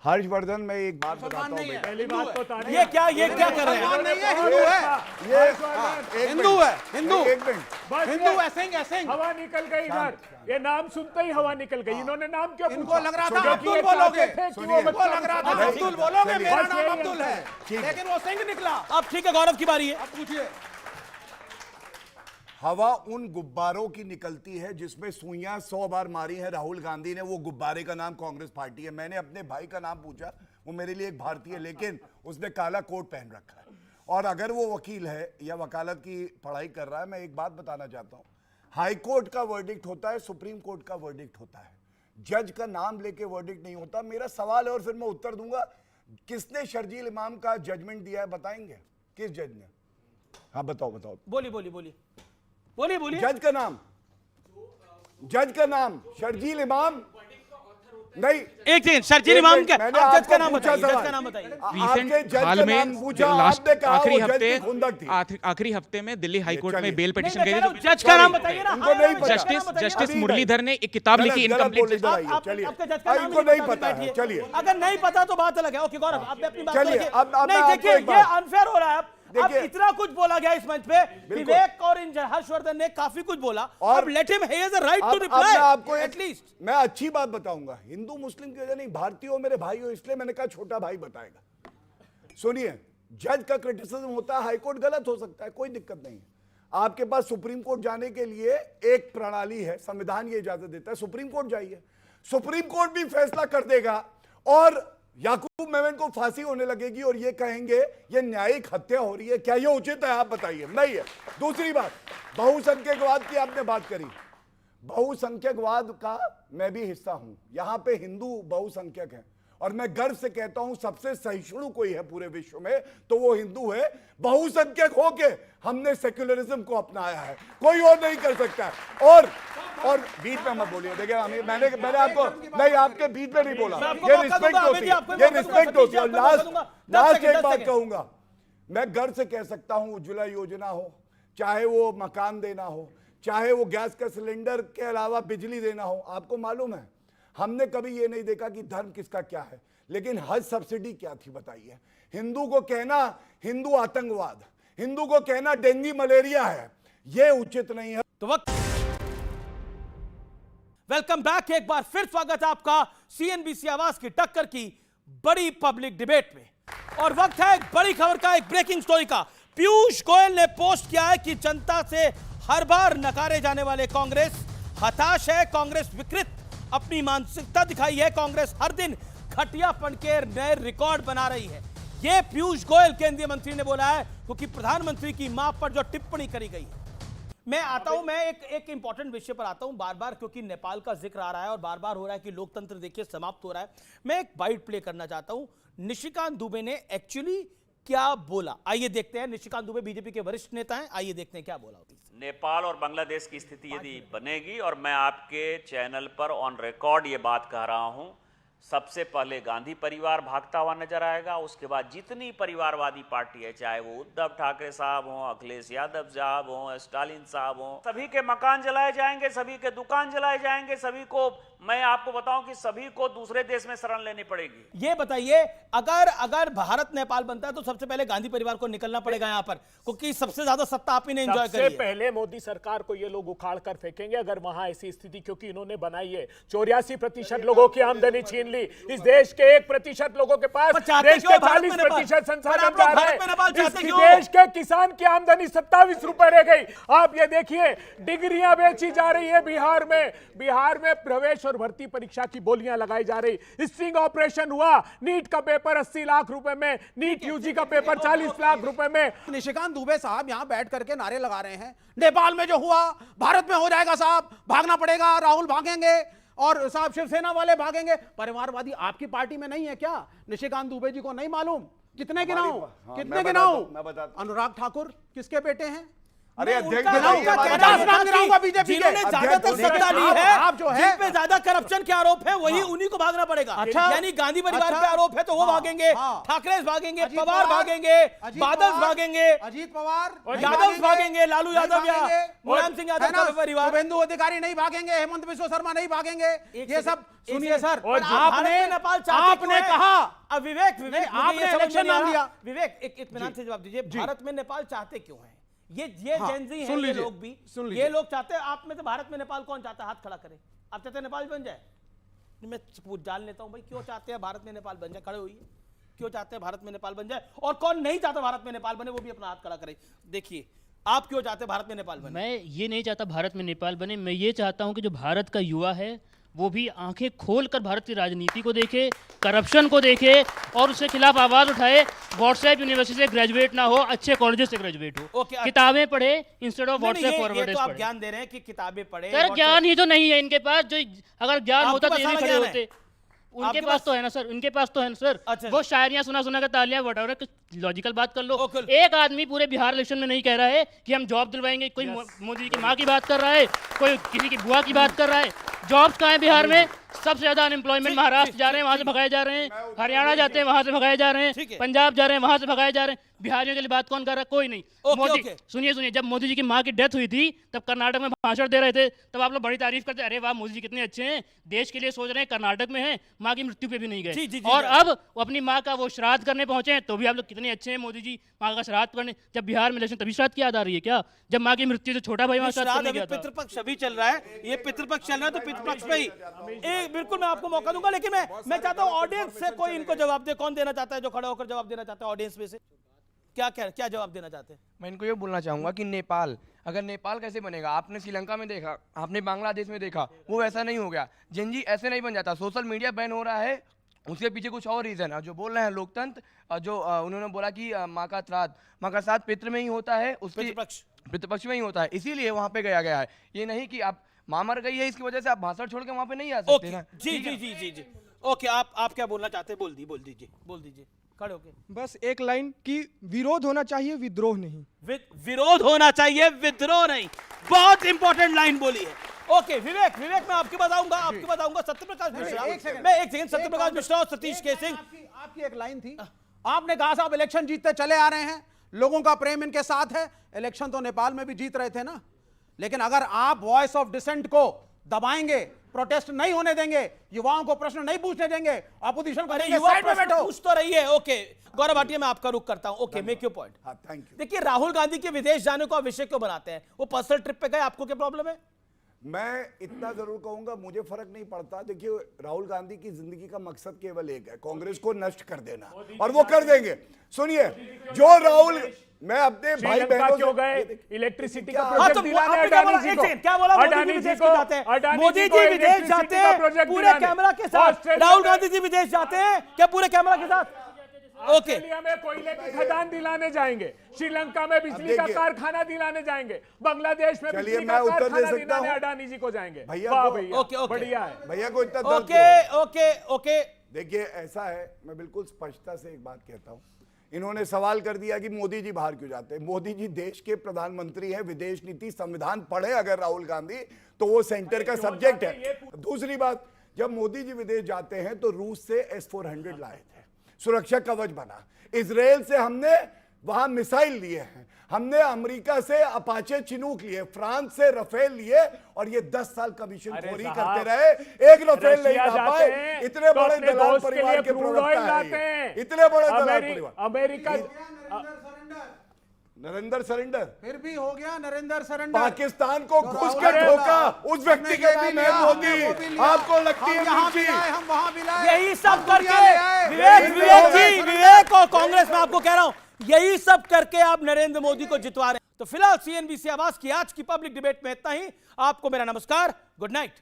हर्षवर्धन, मैं एक बात बताता हूँ बेटा। पहली बात तो तारीफ ये क्या कर रहे हैं नहीं है, हिंदू है, ये हिंदू है, हिंदू एक मिनट हिंदू ऐसे हवा निकल गई इधर ये नाम सुनते ही हवा निकल गई इन्होंने नाम क्यों इनको पूछा? लग रहा था क्योंकि अब्दुल ये बोलोगे, चाहते थे कि वो इनको लग रहा था अब्दुल बोलोगे, मेरा बस नाम यही अब्दुल है, लेकिन वो सिंह निकला। अब ठीक है गौरव की बारी है अब पूछिए। हवा उन गुब्बारों की निकलती है जिसमें सुइयां 100 बार मारी है राहुल गांधी ने। वो गुब्बारे का नाम कांग्रेस पार्टी है। मैंने अपने भाई का नाम पूछा, वो मेरे लिए एक भारतीय है, लेकिन उसने काला कोट पहन रखा है। और अगर वो वकील है या वकालत की पढ़ाई कर रहा है, मैं एक बात बताना चाहता हूं, हाई कोर्ट का वर्डिक्ट होता है, सुप्रीम कोर्ट का वर्डिक्ट होता है, जज का नाम लेके वर्डिक्ट नहीं होता। मेरा सवाल है और फिर मैं उत्तर दूंगा, किसने शर्जील इमाम का जजमेंट दिया है बताएंगे? किस जज ने? हाँ बताओ। बोलिए जज का नाम शर्जील इमाम नहीं। एक सेकंड शर्जील इमाम क्या मैंने आप जज का आपको नाम पूछा बताइए जज सवाल। का नाम बताइए रिसेंट हाल में लास्ट आखिरी हफ्ते में दिल्ली हाई कोर्ट में बेल पिटीशन गई थी। जज का नाम बताइए ना जस्टिस मुरलीधर ने एक किताब लिखी इनकम्प्लीट। आपका जज का नाम इनको नहीं पता है। चलिए, अगर नहीं पता तो बात अलग है। ओके गौरव आप अपनी बात चलिए, रखिए। अब नहीं मैं देखिए आपको एक ये बात- अनफेयर हो रहा है। अब देखिए, इतना कुछ बोला गया इस मंच पे, विवेक और हर्षवर्धन ने काफी कुछ बोला और अब let him he has a right to अब मैं रिप्लाई आपको एटलीस्ट। मैं अच्छी बात बताऊंगा, हिंदू मुस्लिम की वजह नहीं, भारतीय हो मेरे भाई हो, इसलिए मैंने कहा छोटा भाई बताएगा। सुनिए, जज का क्रिटिसिज्म होता है, हाई कोर्ट गलत हो सकता है, कोई दिक्कत नहीं है। आपके पास सुप्रीम कोर्ट जाने के लिए एक प्रणाली है, संविधान ये इजाजत देता है, सुप्रीम कोर्ट जाइए, सुप्रीम कोर्ट भी फैसला कर देगा और याकूब मेमन को फांसी होने लगेगी और ये कहेंगे ये न्यायिक हत्या हो रही है। क्या ये उचित है? आप बताइए। नहीं है। दूसरी बात, बहुसंख्यकवाद की आपने बात करी, बहुसंख्यकवाद का मैं भी हिस्सा हूं। यहां पे हिंदू बहुसंख्यक हैं और मैं गर्व से कहता हूं सबसे सहिष्णु कोई है पूरे विश्व में तो वो हिंदू है। बहुसंख्यक होके हमने सेक्युलरिज्म को अपनाया है, कोई और नहीं कर सकता है। और बीच में मत बोलिए। देखिए मैंने आपको नहीं, आपके बीच में नहीं बोला, ये रिस्पेक्ट होती है, ये रिस्पेक्ट होती है। और लास्ट एक बात कहूंगा, मैं गर्व से कह सकता हूं उज्ज्वला योजना हो, चाहे वो मकान देना हो, चाहे वो गैस का सिलेंडर के अलावा बिजली देना हो, आपको मालूम है हमने कभी ये नहीं देखा कि धर्म किसका क्या है, लेकिन हज सब्सिडी क्या थी बताइए। हिंदू को कहना हिंदू आतंकवाद, हिंदू को कहना डेंगू मलेरिया है, ये उचित नहीं है। तो वक्त वेलकम बैक, एक बार फिर स्वागत है आपका सीएनबीसी आवाज की टक्कर की बड़ी पब्लिक डिबेट में। और वक्त है एक बड़ी खबर का, एक ब्रेकिंग स्टोरी का। पीयूष गोयल ने पोस्ट किया है कि जनता से हर बार नकारे जाने वाले कांग्रेस हताश है, कांग्रेस विकृत अपनी मानसिकता दिखाई है, कांग्रेस हर दिन घटियापन के नए रिकॉर्ड बना रही है। यह पीयूष गोयल केंद्रीय मंत्री ने बोला है क्योंकि प्रधानमंत्री की मां पर जो टिप्पणी करी गई है। मैं आता हूं, मैं एक इंपॉर्टेंट विषय पर आता हूं बार बार, क्योंकि नेपाल का जिक्र आ रहा है और बार बार हो रहा है कि लोकतंत्र देखिए समाप्त हो रहा है। मैं एक बाइट प्ले करना चाहता हूं। निशिकांत दुबे ने एक्चुअली क्या बोला, आइए देखते हैं। निशिकांत दुबे बीजेपी के वरिष्ठ नेता हैं, आइए देखते हैं क्या बोला होती है। नेपाल और बांग्लादेश की स्थिति यदि बनेगी, और मैं आपके चैनल पर ऑन रिकॉर्ड ये बात कह रहा हूं, सबसे पहले गांधी परिवार भागता हुआ नजर आएगा, उसके बाद जितनी परिवारवादी पार्टी है, चाहे वो उद्धव ठाकरे साहब हों, अखिलेश यादव साहब हों, स्टालिन साहब हों, सभी के मकान जलाए जाएंगे, सभी के दुकान जलाए जाएंगे, सभी को मैं आपको बताऊं कि सभी को दूसरे देश में शरण लेनी पड़ेगी। ये बताइए, अगर भारत नेपाल बनता है तो सबसे पहले गांधी परिवार को निकलना पड़ेगा यहां पर, क्योंकि सबसे ज्यादा सत्ता आप ही ने एंजॉय करी है। सबसे पहले मोदी सरकार को ये लोग उखाड़ कर फेंकेंगे अगर वहां ऐसी स्थिति, क्योंकि इन्होंने बनाई है। 84% लोगों की आमदनी छीन ली। इस देश के 1% लोगों के पास देश के 40% संसाधन जा रहे हैं। इस देश के किसान की आमदनी 27 रुपए रह गई। आप ये देखिए, डिग्रियां बेची जा रही है बिहार में प्रवेश और भर्ती परीक्षा की बोलियां लगाई जा रही। स्ट्रिंग ऑपरेशन हुआ, नीट का पेपर 80 लाख रुपए में, नीट यूजी का पेपर 40 लाख रुपए में। निशिकांत दुबे साहब यहां बैठ करके नारे लगा रहे हैं, नेपाल में जो हुआ भारत में हो जाएगा साहब, भागना पड़ेगा, राहुल भागेंगे और साहब शिवसेना वाले भागेंगे। परिवारवादी आपकी पार्टी में नहीं है क्या? निशिकांत दुबे जी को नहीं मालूम? कितने गिनाऊं? कितने गिनाऊं? अनुराग ठाकुर किसके बेटे हैं? अरे अध्यक्ष, बीजेपी जिन्होंने ज्यादातर सत्ता ली है, आप जो है जिन पे ज्यादा करप्शन के आरोप है वही उन्हीं को भागना पड़ेगा। अच्छा, यानी गांधी परिवार पे आरोप है तो वो भागेंगे, ठाकरे भागेंगे, पवार भागेंगे, बादल भागेंगे, अजीत पवार यादव भागेंगे, लालू यादव या मुलायम सिंह यादव का परिवार, शुभेंदु अधिकारी नहीं भागेंगे, हेमंत बिश्व शर्मा नहीं भागेंगे। ये सब सुनिए सर, आपने नेपाल आपने कहा विवेक आपने इलेक्शन नाम दिया। विवेक एक इत्मीनान से जवाब दीजिए, भारत में नेपाल चाहते क्यों है? ये जेनजी हैं, ये लोग भी, ये लोग चाहते हैं। आप में से भारत में नेपाल कौन चाहता है? हाथ खड़ा करे। आप चाहते हैं नेपाल बन जाए? मैं जान लेता हूं भाई, क्यों चाहते हैं भारत में नेपाल बन जाए? खड़े होइए, क्यों चाहते हैं भारत में नेपाल बन जाए? और कौन नहीं चाहता भारत में नेपाल बने, वो भी अपना हाथ खड़ा करे। देखिए, आप क्यों चाहते हैं भारत में नेपाल बने? मैं ये नहीं चाहता भारत में नेपाल बने। मैं ये चाहता हूं कि जो भारत का युवा है वो भी आंखें खोलकर भारत की राजनीति को देखे, करप्शन को देखे और उसके खिलाफ आवाज उठाए। व्हाट्सएप यूनिवर्सिटी से ग्रेजुएट ना हो, अच्छे कॉलेजेस से ग्रेजुएट हो, किताबें पढ़े इंस्टेड ऑफ व्हाट्सएप फॉरवर्ड। तो आप ज्ञान दे रहे हैं कि किताबें पढ़े। सर ज्ञान ही तो नहीं है इनके पास। जो अगर ज्ञान होता तो ये नहीं खड़े होते। उनके पास तो है ना सर, उनके पास तो है ना सर। अच्छा। वो शायरियां सुना के तालियां वटावर, लॉजिकल बात कर लो। एक आदमी पूरे बिहार इलेक्शन में नहीं कह रहा है कि हम जॉब दिलवाएंगे। कोई मोदी की माँ की बात कर रहा है, कोई किसी की बुआ की बात कर रहा है। जॉब्स कहाँ है बिहार में? सबसे ज्यादा अनएम्प्लॉयमेंट महाराष्ट्र जा रहे हैं, वहां से भगाए जा रहे हैं। हरियाणा जाते हैं, वहां से भगाए जा रहे हैं। पंजाब जा रहे हैं, वहां से भगाए जा रहे हैं। बिहारियों के लिए बात कौन कर रहा है? कोई नहीं। मोदी, सुनिए, जब मोदी जी की माँ की डेथ हुई थी तब कर्नाटक में भाषण दे रहे थे, तब आप लोग बड़ी तारीफ करते, अरे वाह मोदी जी कितने अच्छे हैं, देश के लिए सोच रहे हैं, कर्नाटक में हैं, माँ की मृत्यु पे भी नहीं गए। और अब वो अपनी माँ का वो श्राद्ध करने पहुंचे हैं, तो भी आप लोग कितने अच्छे हैं मोदी जी, माँ का श्राद्ध करने। जब बिहार में इलेक्शन तभी श्राद्ध की याद आ रही है क्या? जब माँ की मृत्यु, तो छोटा भाई वहां श्राद्ध करने गया था। पितृपक्ष अभी चल रहा है, ये पितृपक्ष चल रहा है, तो पितृपक्ष पे ही बिल्कुल मैं आपको मौका दूंगा। लेकिन मैं चाहता हूं ऑडियंस से कोई इनको जवाब दे। कौन देना चाहता है, जो खड़ा होकर जवाब देना चाहता है ऑडियंस में से? क्या जवाब देना चाहते हैं? मैं इनको ये बोलना चाहूंगा कि नेपाल, अगर नेपाल कैसे बनेगा? आपने श्रीलंका में देखा, आपने बांग्लादेश में देखा, वो वैसा नहीं हो गया। जेनजी ऐसे नहीं बन जाता। सोशल मीडिया बैन हो रहा है, उसके पीछे कुछ और रीजन है। जो बोल रहे हैं लोकतंत्र, जो उन्होंने बोला कि माँ का श्राद्ध पितृ में ही होता है, उसके पितृपक्ष में ही होता है, इसीलिए वहां पे गया है। ये नहीं कि आप माँ मर गई है इसकी वजह से आप भाषण छोड़ के वहां पे नहीं आ सकते ना। जी। ओके, आप क्या बोलना चाहते हैं? बोल दीजिए खड़े होके। बस एक लाइन कि विरोध होना चाहिए, विद्रोह नहीं। विरोध होना चाहिए, विद्रोह नहीं। बहुत इंपॉर्टेंट लाइन बोली है। ओके, विवेक मैं आपकी बताऊंगा सत्यप्रकाश मिश्रा। मैं एक सेकंड, सत्यप्रकाश मिश्रा और सतीश के सिंह। आपकी एक लाइन थी, आपने कहा साहब इलेक्शन जीतते चले आ रहे हैं, लोगों का प्रेम इनके साथ है। इलेक्शन तो नेपाल में भी जीत रहे थे ना, लेकिन अगर आप वॉइस ऑफ डिसेंट को दबाएंगे, प्रोटेस्ट नहीं होने देंगे, युवाओं को प्रश्न नहीं पूछने देंगे, ऑपोजिशन करेंगे, साइड में बैठो। पूछ तो रही है। ओके, गौरव भाटिया मैं आपका रुख करता हूं। Okay, make your point. Thank you. देखिए, राहुल गांधी के विदेश जाने को विषय क्यों बनाते हैं? वो पर्सनल ट्रिप पे गए, आपको क्या प्रॉब्लम है? मैं इतना जरूर कहूंगा, मुझे फर्क नहीं पड़ता। देखिए, राहुल गांधी की जिंदगी का मकसद केवल एक है, कांग्रेस को नष्ट कर देना, और वो कर देंगे। सुनिए, जो राहुल, मैं अपने भाई बहनों क्यों गए? इलेक्ट्रिसिटी का प्रोजेक्ट दिलाने अडानी जी को। क्या बोला? मोदी जी विदेश जाते हैं पूरे कैमरा के साथ। राहुल गांधी जी विदेश जाते हैं क्या पूरे कैमरा के साथ? ऑस्ट्रेलिया में कोयले की खदान दिलाने जाएंगे, श्रीलंका में बिजली का कारखाना दिलाने जाएंगे, बांग्लादेश में बिजली का कारखाना दिलाने अडानी जी को जाएंगे। भैया बढ़िया है। भैया को इतना ओके। देखिए, ऐसा है, मैं बिल्कुल स्पष्टता से एक बात कहता हूं। इन्होंने सवाल कर दिया कि मोदी जी बाहर क्यों जाते हैं। मोदी जी देश के प्रधानमंत्री हैं, विदेश नीति संविधान पढ़े अगर राहुल गांधी, तो वो सेंटर का सब्जेक्ट है। दूसरी बात, जब मोदी जी विदेश जाते हैं तो रूस से S-400 लाए थे, सुरक्षा कवच बना। इजराइल से हमने वहां मिसाइल लिए हैं, हमने अमेरिका से अपाचे चिनूक लिए, फ्रांस से रफेल लिए, और ये 10 साल कमीशन खोरी करते रहे, एक रफेल नहीं ला पाए। इतने बड़े दलाल परिवार के प्रवक्ता हैं, इतने बड़े दलाल परिवार। अमेरिका नरेंद्र सरेंडर फिर भी हो गया नरेंद्र सरेंडर। पाकिस्तान को घुस के ठोका, उस व्यक्ति का नाम है मोदी। आपको लगती है हम वहां भी लाए, यही सब करके विवेक और कांग्रेस में आपको कह रहा हूं, यही सब करके आप नरेंद्र मोदी को जितवा रहे हैं। तो फिलहाल CNBC आवाज की आज की पब्लिक डिबेट में इतना ही। आपको मेरा नमस्कार, गुड नाइट।